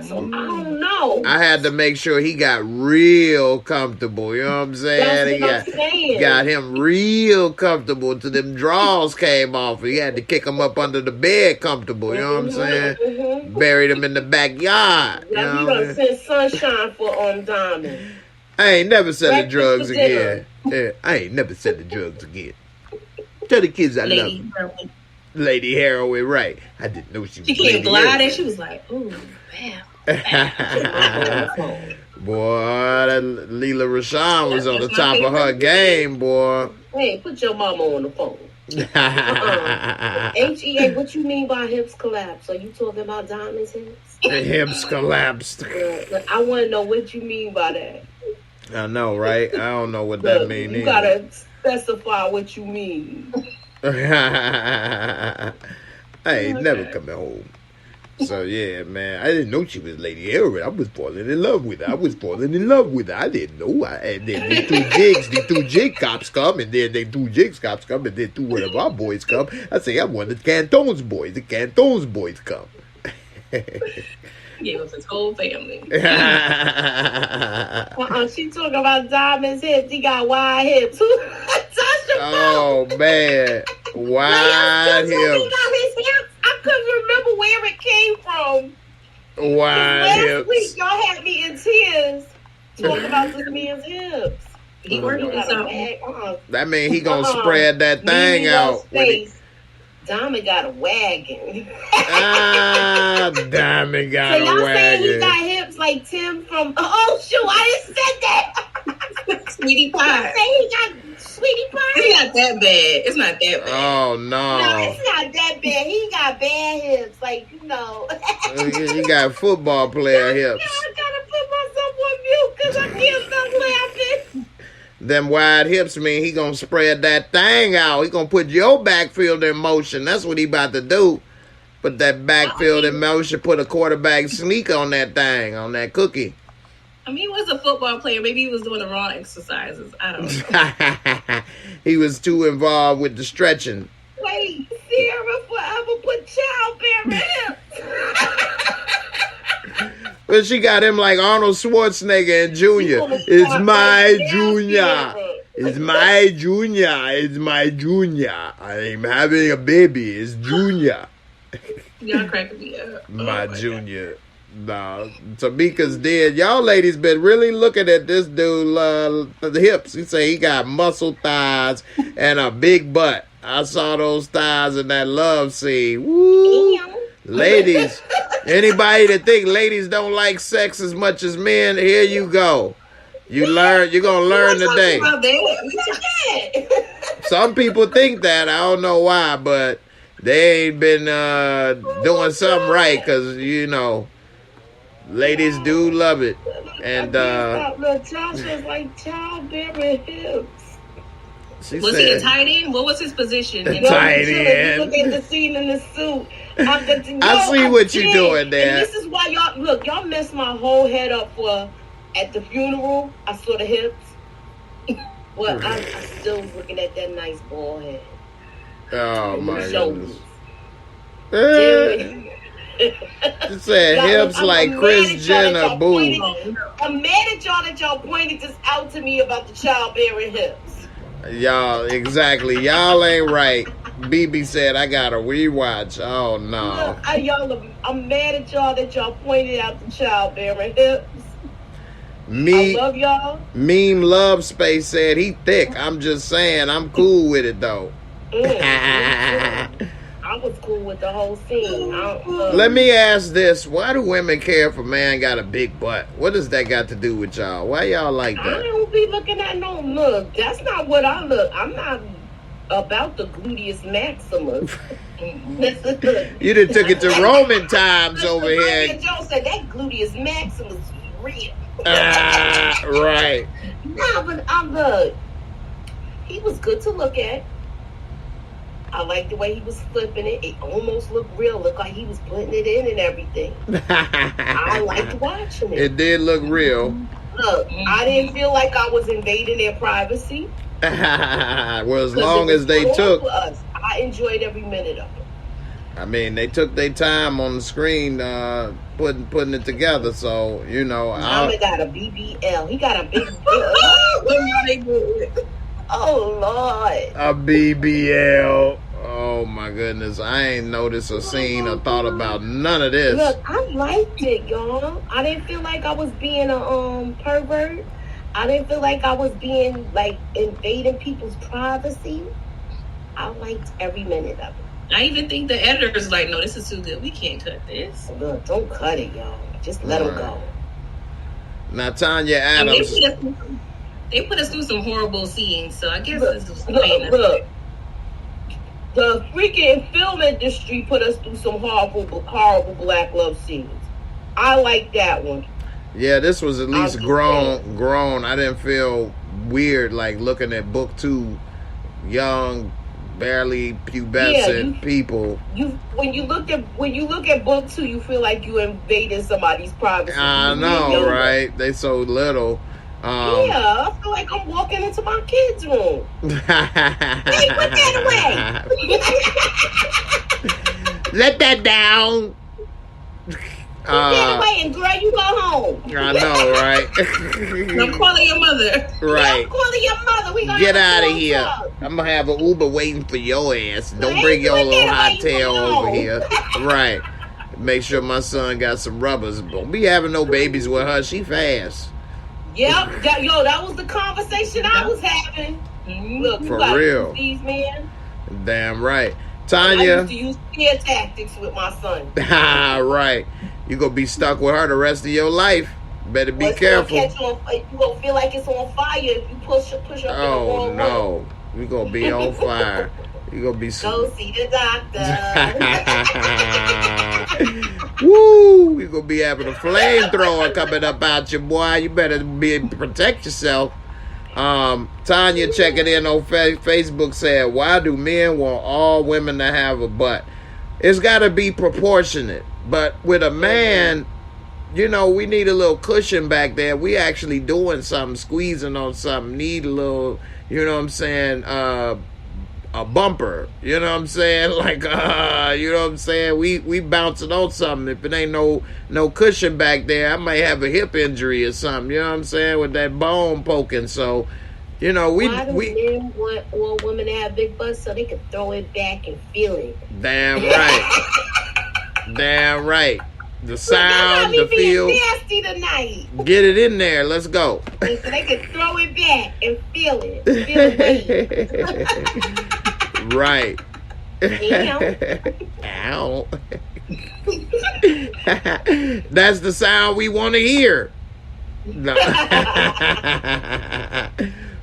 So I don't know. I had to make sure he got real comfortable. You know what I'm saying? That's what I'm saying. Got him real comfortable till them drawers came off. He had to kick him up under the bed comfortable. You know what I'm saying? Buried him in the backyard. Now you done sent sunshine for Diamond. I ain't never said the drugs again. Yeah, I ain't never said the drugs again. Tell the kids I love them. Lady Heroin, right. I didn't know she was came gliding. She was like, ooh, bam. Boy, that Leela Rashawn was on the top of her game, boy. Hey, put your mama on the phone. HEA, what you mean by hips collapse? Are you talking about Diamond's hips? The hips collapsed. I want to know what you mean by that. I know, right? I don't know what that means. You gotta specify what you mean. I ain't never coming home. So yeah, man, I didn't know she was Lady Heroin. I was falling in love with her. I didn't know. And then the two jig cops come, and then two one of our boys come. I say, I'm one of the Canton's boys. The Canton's boys come. Gave us his whole family. She talking about Diamond's hips. He got wide hips. Oh man, wide hips. He got his hips. I couldn't remember where it came from. Wide hips. Last week y'all had me in tears talking about this man's hips. He working this out. That mean he gonna spread that thing out. Diamond got a wagon. Diamond got a wagon. So y'all saying he got hips like Tim from... Oh, shoot, I just said that. Sweetie Pie. Y'all say he got Sweetie Pie? It's not that bad. It's not that bad. Oh, no. No, it's not that bad. He got bad hips. Like, you know. He got football player hips. I gotta put myself on mute because I can't stop laughing. Them wide hips mean he gonna spread that thing out. He gonna put your backfield in motion. That's what he about to do. Put that backfield in motion. Put a quarterback sneak on that thing, on that cookie. I mean, he was a football player. Maybe he was doing the wrong exercises. I don't know. He was too involved with the stretching. Wait, Sierra forever put childbearing hips. Well, she got him like Arnold Schwarzenegger and Junior. It's my Junior. It's my Junior. It's my Junior. I'm having a baby. It's Junior. Y'all cracking me up. My God. junior. No, Tamika's dead. Y'all ladies been really looking at this dude, the hips. He say he got muscle thighs and a big butt. I saw those thighs in that love scene. Woo. Ladies, anybody that think ladies don't like sex as much as men, here you go. You're gonna learn today. Some people think that. I don't know why, but they ain't been doing something right, because ladies do love it. And Josh was like childbearing hips. Was he a tight end? What was his position? Tight end. Look at the scene in the suit. I see what you're doing there. And this is why y'all messed my whole head up for at the funeral. I saw the hips. Well, I'm still looking at that nice bald head. Oh my shoulders. goodness. It said hips like Kris Jenner, boo. I'm mad at y'all that y'all pointed this out to me about the childbearing hips. Y'all, exactly. Y'all ain't right. BB said I gotta rewatch. Oh no. Look, I'm mad at y'all that y'all pointed out the childbearing hips. I love y'all. Meme Love Space said he thick. I'm just saying, I'm cool with it though. I was cool with the whole scene. Let me ask this. Why do women care if a man got a big butt? What does that got to do with y'all? Why y'all like that? I don't be looking at no look. That's not what I look. I'm not about the gluteus maximus. You done took it to Roman times over here. Joe said that gluteus maximus is real. Right. Nah, but look. He was good to look at. I like the way he was flipping it. It almost looked real. Looked like he was putting it in and everything. I liked watching it. It did look real. Look, I didn't feel like I was invading their privacy. Well, as long as they took. Us. I enjoyed every minute of it. I mean, they took their time on the screen putting it together. So, Mama got a BBL. He got a big Oh, Lord. A BBL. Oh, my goodness. I ain't noticed or seen or thought about none of this. Look, I liked it, y'all. I didn't feel like I was being a pervert. I didn't feel like I was being, invading people's privacy. I liked every minute of it. I even think the editor's like, no, this is too good. We can't cut this. Look, don't cut it, y'all. Just let them go. Now, Tanya Adams. They put us through some horrible scenes, so I guess this was look. The freaking film industry put us through some horrible black love scenes. I like that one. Yeah, this was at least grown. I didn't feel weird looking at book 2, young, barely pubescent people. When you look at book 2, you feel like you invaded somebody's privacy. I know, right? They so little. Yeah, I feel like I'm walking into my kids' room. Hey, put that away. Let that down. Put that away, and girl, you go home. I know, right? I'm calling your mother. Right. I'm calling your mother. We gonna get out of here. I'm gonna have an Uber waiting for your ass. Don't bring your little hot tail over here. Right. Make sure my son got some rubbers. Don't be having no babies with her. She fast. Yep, that was the conversation I was having. Look, for real, these men. Damn right, Tanya. I used to use fear tactics with my son. Right, you gonna be stuck with her the rest of your life. Better be careful. You gonna feel like it's on fire if you push up. Oh no, you gonna be on fire. You gonna be. Go see the doctor. Woo! You gonna be having a flamethrower coming up out you, boy. You better protect yourself. Tanya checking in on Facebook said, "Why do men want all women to have a butt? It's got to be proportionate. But with a man, we need a little cushion back there. We actually doing something, squeezing on something. Need a little, a bumper, you know what I'm saying? We bouncing on something. If it ain't no cushion back there, I might have a hip injury or something, you know what I'm saying, with that bone poking. So, Why do men want all women to have big butts so they can throw it back and feel it? Damn right. Damn right. The Look, sound, that's the not me being feel. nasty tonight. Get it in there. Let's go. So they can throw it back and feel it. Right. Ow. Ow. That's the sound we want to hear. No.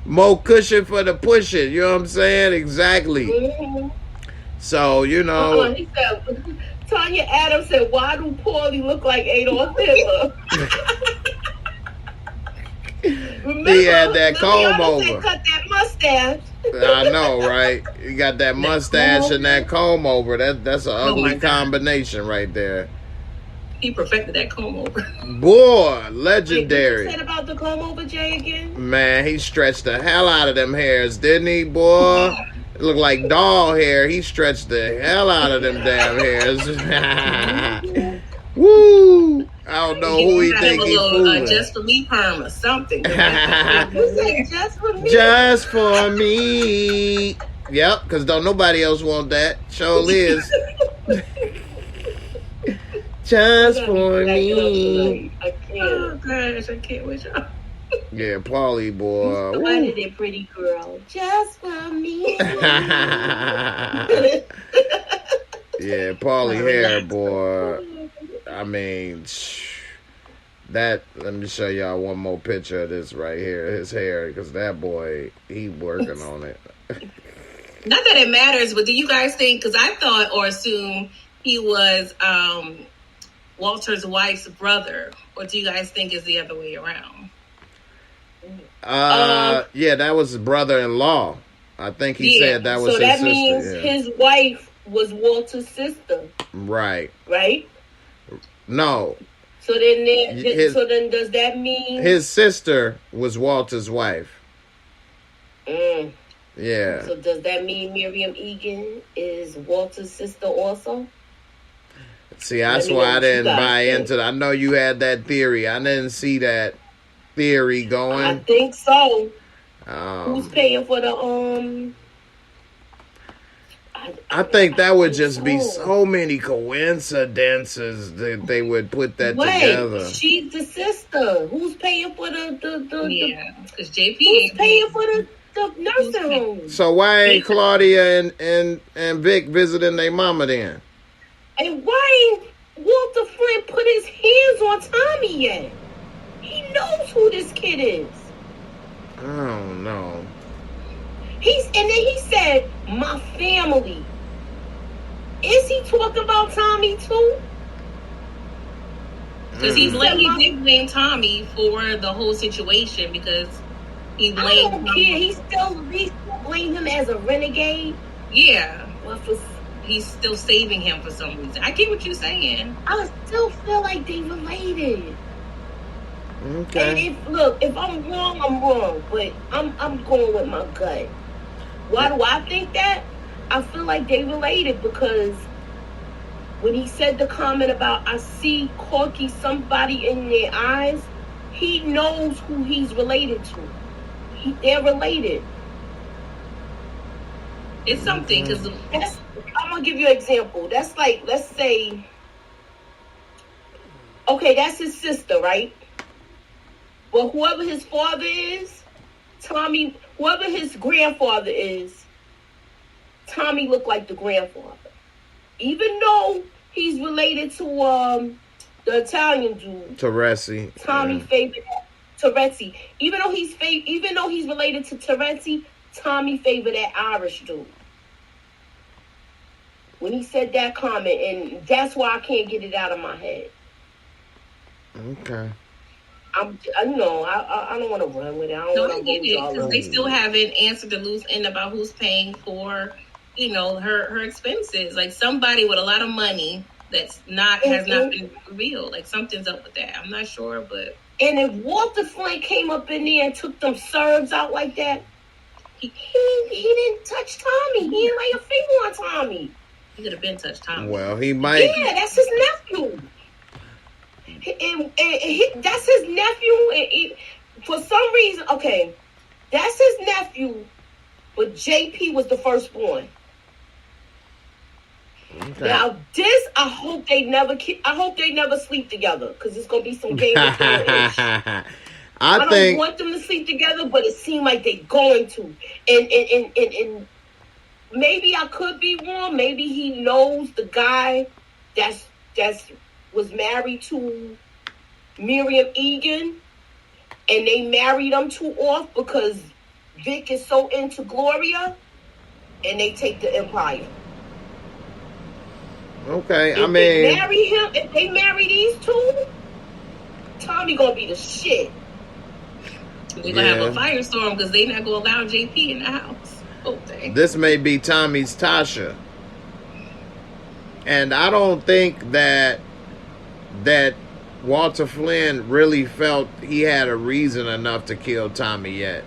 More cushion for the pushing. You know what I'm saying? Exactly. Mm-hmm. So, you know. He said, Tanya Adams said, why do Paulie look like Adolf Hitler? Remember, He had that comb over. Cut that mustache. I know, right? You got that mustache and that comb over. That's an ugly combination right there. He perfected that comb over. Boy, legendary. What you said about the comb over, Jay, again? Man, he stretched the hell out of them hairs, didn't he, boy? It looked like doll hair. He stretched the hell out of them damn hairs. Woo! I don't know who he think he fooling. Just for me perm or something. You said just for me? Just for me. Yep, because don't nobody else want that. Sure is. Just for me. I can't. Oh gosh, I can't with y'all. Yeah, Paulie, boy. I did it, pretty girl. Just for me. Yeah, Paulie hair, boy. I mean, that. Let me show y'all one more picture of this right here. His hair, because that boy, he working on it. Not that it matters, but do you guys think? Because I thought or assumed he was Walter's wife's brother, or do you guys think it's the other way around? Yeah, that was his brother-in-law. I think he said that was his sister. So that means his wife was Walter's sister. Right. Right? No. So then does that mean his sister was Walter's wife? Mm. Yeah. So does that mean Miriam Egan is Walter's sister also? See, that's why I didn't buy into that. I know you had that theory. I didn't see that theory going. I think so. Who's paying for the I think that would just be so many coincidences that they would put that together. She's the sister. Who's paying for the because JP who's paying for the nursing home? So why ain't Claudia and Vic visiting their mama then? And why ain't Walter Flynn put his hands on Tommy yet? He knows who this kid is. I don't know. And then he said, my family. Is he talking about Tommy too? Because he did blame Tommy for the whole situation because he blamed I don't care. He still blamed him as a renegade. Yeah. He's still saving him for some reason. I get what you're saying. I still feel like they related. Okay. And if I'm wrong, I'm wrong. But I'm going with my gut. Why do I think that? I feel like they related because when he said the comment about I see Corky somebody in their eyes, he knows who he's related to. They're related. It's something because I'm gonna give you an example. That's like, let's say, okay, that's his sister, right? But whoever his father is, Tommy, whoever his grandfather is, Tommy looked like the grandfather. Even though he's related to the Italian dude, Teresi. Tommy favored Teresi. Even though he's related to Teresi, Tommy favored that Irish dude. When he said that comment, and that's why I can't get it out of my head. Okay. I don't want to run with it. I don't want to because they still haven't answered the loose end about who's paying for, her expenses. Like somebody with a lot of money has not been revealed. Like something's up with that. I'm not sure, but. And if Walter Flynn came up in there and took them Serbs out like that, he didn't touch Tommy. He didn't lay a finger on Tommy. He could have been touched Tommy. Well, he might. Yeah, that's his nephew. And that's his nephew. And for some reason, okay, that's his nephew, but JP was the firstborn. Okay. Now this, I hope they never sleep together, because it's gonna be some Game of Thrones-ish. I don't want them to sleep together, but it seemed like they're going to. And maybe I could be wrong. Maybe he knows the guy that's was married to Miriam Egan, and they married them two off because Vic is so into Gloria, and they take the empire. Okay, If they marry these two, Tommy gonna be the shit. We're gonna have a firestorm because they not gonna allow JP in the house. Oh, dang. This may be Tommy's Tasha. And I don't think that Walter Flynn really felt he had a reason enough to kill Tommy yet.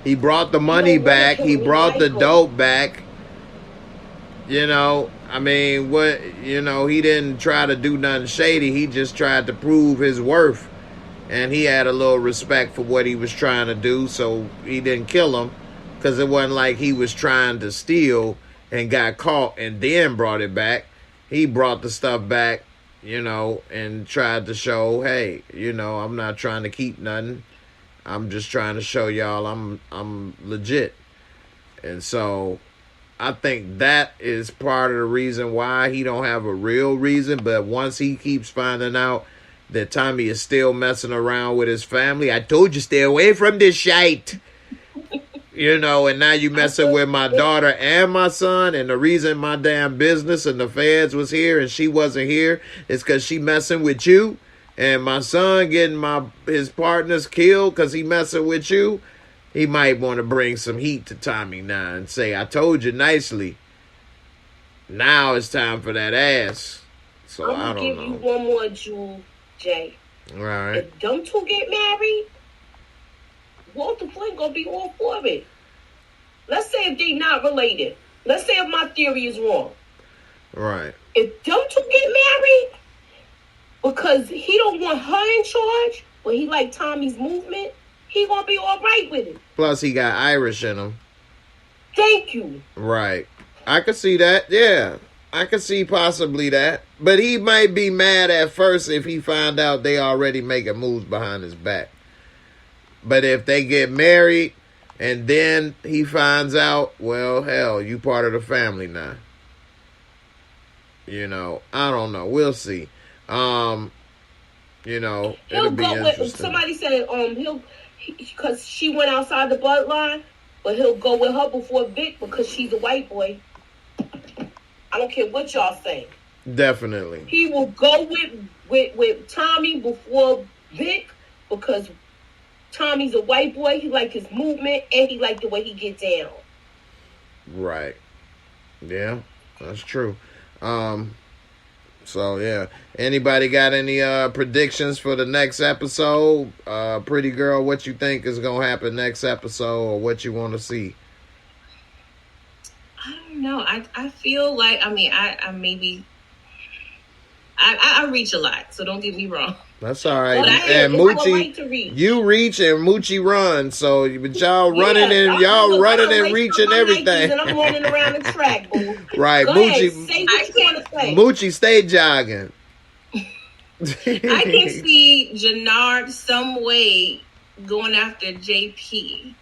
He brought the money back. He brought the dope back. You know, I mean, he didn't try to do nothing shady. He just tried to prove his worth. And he had a little respect for what he was trying to do, so he didn't kill him. Because it wasn't like he was trying to steal and got caught and then brought it back. He brought the stuff back, and tried to show, hey, I'm not trying to keep nothing. I'm just trying to show y'all I'm legit. And so I think that is part of the reason why he don't have a real reason. But once he keeps finding out that Tommy is still messing around with his family, I told you, stay away from this shite. And now you messing with my daughter and my son, and the reason my damn business and the feds was here and she wasn't here is because she messing with you, and my son getting his partners killed because he messing with you. He might want to bring some heat to Tommy now and say, I told you nicely. Now it's time for that ass. So I don't know. I'm going to give you one more jewel, Jay. All right. If them two get married, Walter Flynn gonna be all for it. Let's say if they not related. Let's say if my theory is wrong. Right. If them two get married, because he don't want her in charge, but he like Tommy's movement, he gonna be all right with it. Plus he got Irish in him. Thank you. Right. I could see that. Yeah. I could see possibly that. But he might be mad at first if he find out they already making moves behind his back. But if they get married and then he finds out, well, hell, you part of the family now. I don't know. We'll see. It'll be interesting. Somebody said because she went outside the bloodline, but he'll go with her before Vic because she's a white boy. I don't care what y'all say. Definitely. He will go with Tommy before Vic because Tommy's a white boy. He like his movement and he like the way he get down. Right. Yeah, that's true. So yeah. Anybody got any predictions for the next episode? Pretty girl, what you think is gonna happen next episode, or what you want to see? I don't know. I feel like I reach a lot, so don't get me wrong. That's all right. And Moochie, you reach and Moochie runs. So, but y'all running and reaching everything. And I'm running around the track, boo. Right, Moochie. Say what you want to say. Moochie, stay jogging. I can see Jannard some way going after JP,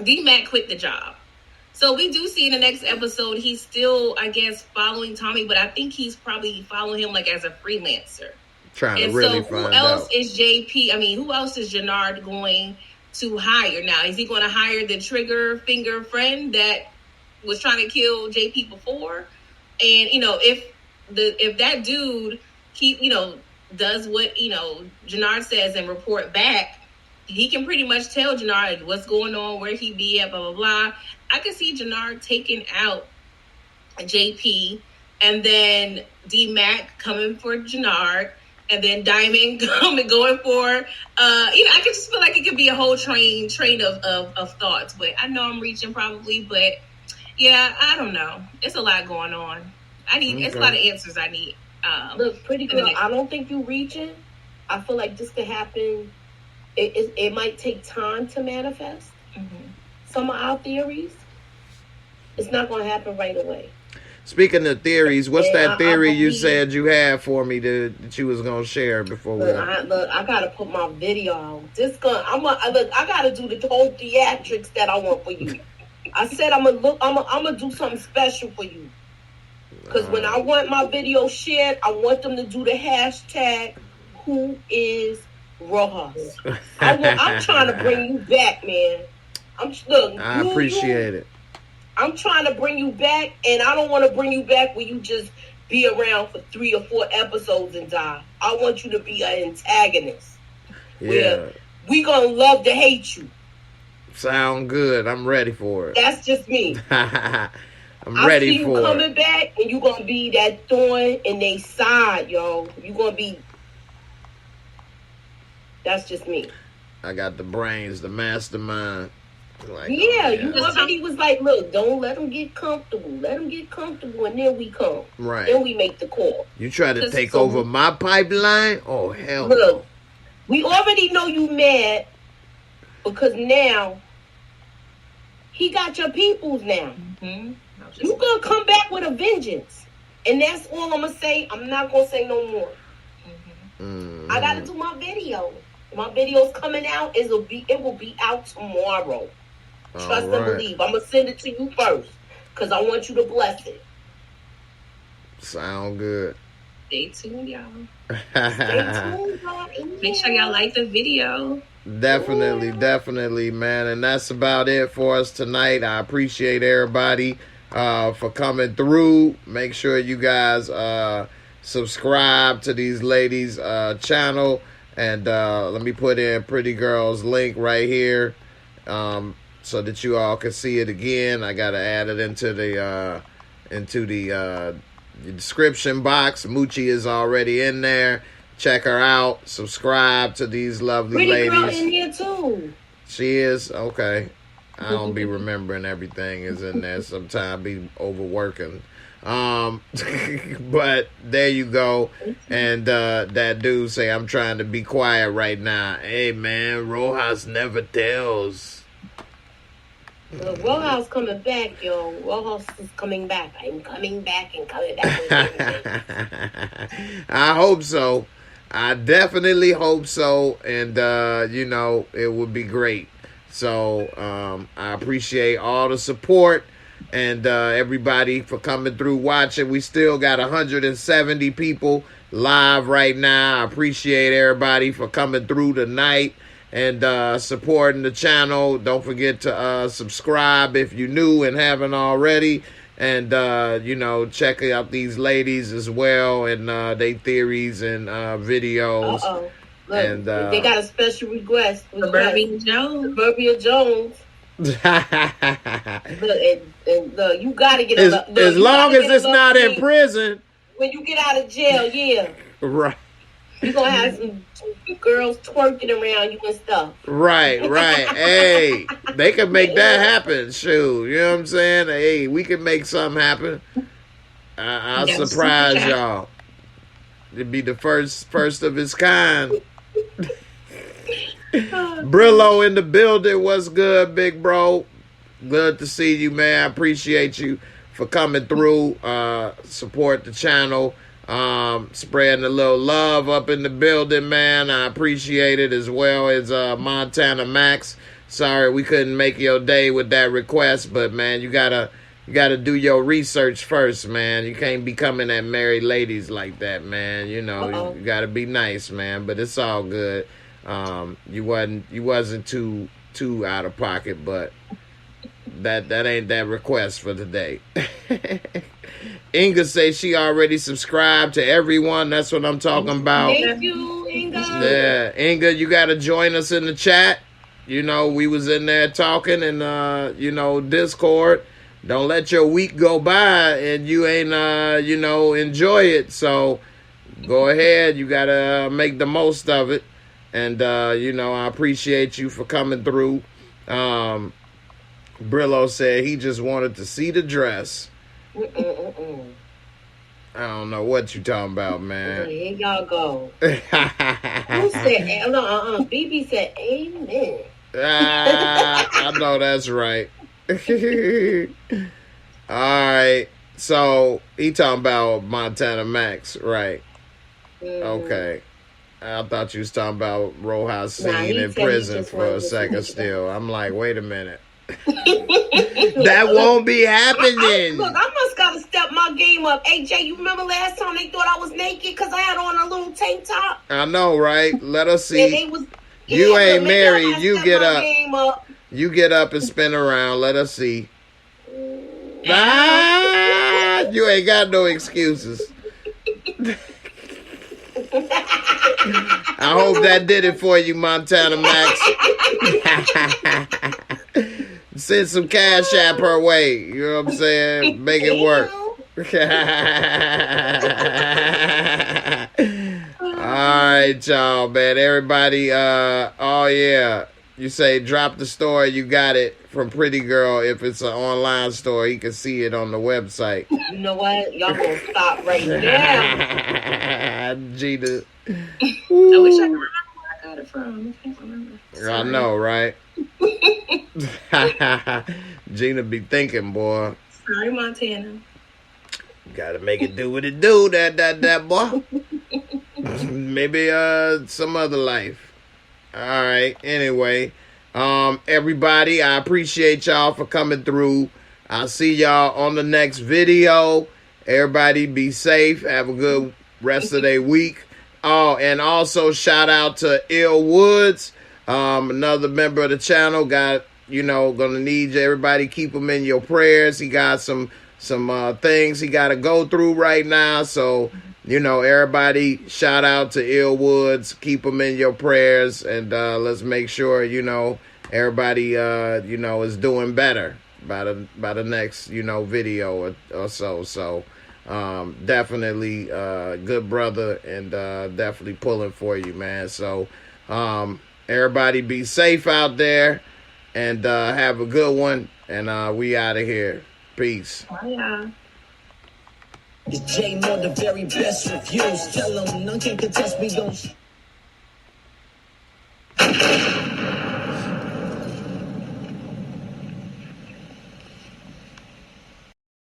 D-Mac quit the job. So we do see in the next episode, he's still, I guess, following Tommy, but I think he's probably following him like as a freelancer. Trying to really find out. Who else is JP? I mean, who else is Jannard going to hire now? Is he going to hire the trigger finger friend that was trying to kill JP before? And, if that dude does what, Jannard says and report back, he can pretty much tell Jannard what's going on, where he be at, blah, blah, blah. I can see Jannard taking out JP and then D-Mac coming for Jannard and then Diamond going for, I can just feel like it could be a whole train of thoughts. But I know I'm reaching probably, but yeah, I don't know. It's a lot going on. It's a lot of answers I need. Look, pretty girl, I don't think you're reaching. I feel like this could happen. It might take time to manifest some of our theories. It's not going to happen right away. Speaking of theories, what's And that theory you believe- said you had for me that you was gonna share before we? I gotta put my video out. I gotta do the whole theatrics that I want for you. I said I'm gonna do something special for you. Because when I want my video shared, I want them to do the hashtag Who is Rojas. I'm trying to bring you back, man. I appreciate it. I'm trying to bring you back, and I don't want to bring you back where you just be around for 3 or 4 episodes and die. I want you to be an antagonist. Yeah. Where we gonna love to hate you. Sound good. I'm ready for it. That's just me. I'm ready I see for you coming it. back, and you gonna be that thorn in their side, yo. You gonna be. That's just me. I got the brains, the mastermind. Like, Yeah, oh, you already was like, look, don't let them get comfortable. Let them get comfortable, and then we come. Right. Then we make the call. You try to take over my pipeline? Oh, hell no. Look, we already know you mad because now he got your peoples now. Mm-hmm. You gonna come back with a vengeance. And that's all I'm gonna say. I'm not gonna say no more. I gotta do my video. My video's coming out. It will be out tomorrow. Trust and believe. I'm gonna send it to you first because I want you to bless it. Sound good. Stay tuned, y'all. Stay tuned, y'all. Make sure y'all like the video. Definitely, man. And that's about it for us tonight. I appreciate everybody for coming through. Make sure you guys subscribe to these ladies' channel. And let me put in Pretty Girl's link right here so that you all can see it again. I got to add it into the description box. Moochie is already in there. Check her out. Subscribe to these lovely Pretty Girl ladies. in here too. She is? Okay. I don't be remembering everything is in there. Sometimes be overworking. But there you go. And that dude say, I'm trying to be quiet right now. Hey, man, Rojas never tells. Rojas coming back, yo. Rojas is coming back. I'm coming back and coming back. I hope so. I definitely hope so. And, it would be great. So I appreciate all the support and everybody for coming through watching. We still got 170 people live right now. I appreciate everybody for coming through tonight and supporting the channel. Don't forget to subscribe if you're new and haven't already. And, check out these ladies as well and they theories and videos. Uh-oh. Look, And they got a special request. Suburbia Jones. Suburbia Jones. Look, and you gotta get as long as it's not in prison. When you get out of jail, yeah. Right. You're gonna have some girls twerking around you and stuff. Right. Hey, they can make that happen. Shoot, you know what I'm saying? Hey, we can make something happen. I'll surprise y'all. It'd be the first of its kind. Brillo in the building. What's good, big bro? Good to see you, man. I appreciate you for coming through. Support the channel. Spreading a little love up in the building, man. I appreciate it, as well as Montana Max. Sorry we couldn't make your day with that request, but man, you gotta do your research first, man. You can't be coming at married ladies like that, man. You know, you gotta be nice, man. But it's all good. You wasn't too out of pocket, but that ain't that request for today. Inga says she already subscribed to everyone. That's what I'm talking about. Thank you, Inga. Yeah, Inga, you got to join us in the chat. You know, we was in there talking and, Discord. Don't let your week go by and you ain't, enjoy it. So go ahead. You got to make the most of it. And, I appreciate you for coming through. Brillo said he just wanted to see the dress. I don't know what you talking about, man. Here y'all go. Who said, BB said, amen. I know that's right. All right. So he talking about Montana Max, right? Okay. I thought you was talking about Rojas scene in prison for a second still. I'm like, wait a minute. That won't be happening. Look, I must gotta step my game up. Hey, Jay, you remember last time they thought I was naked because I had on a little tank top? I know, right? Let us see. They was, you ain't so married. You get up. Up. You get up and spin around. Let us see. Ah, you ain't got no excuses. I hope that did it for you, Montana Max. Send some cash app her way. You know what I'm saying? Make it work. Alright, y'all, man. Everybody, oh yeah. You say drop the store, you got it from Pretty Girl. If it's an online store, you can see it on the website. You know what? Y'all gonna stop right now. Gina. I wish I could remember where I got it from. I can't remember. Sorry. I know, right? Gina be thinking, boy. Sorry, Montana. Gotta make it do what it do, that boy. Maybe some other life. All right. Anyway, everybody, I appreciate y'all for coming through. I'll see y'all on the next video. Everybody be safe. Have a good rest of their week. Oh, and also shout out to Ill Woods, another member of the channel. Got, gonna need you. Everybody keep him in your prayers. He got some things he got to go through right now. So, everybody shout out to Ill Woods. Keep him in your prayers. And let's make sure, everybody, is doing better by the next, video or so. So, definitely good brother and definitely pulling for you, man. So, everybody be safe out there and have a good one. And we out of here. Peace. Yeah. It's J Mo, the very best reviews. Tell them none can contest me, don't.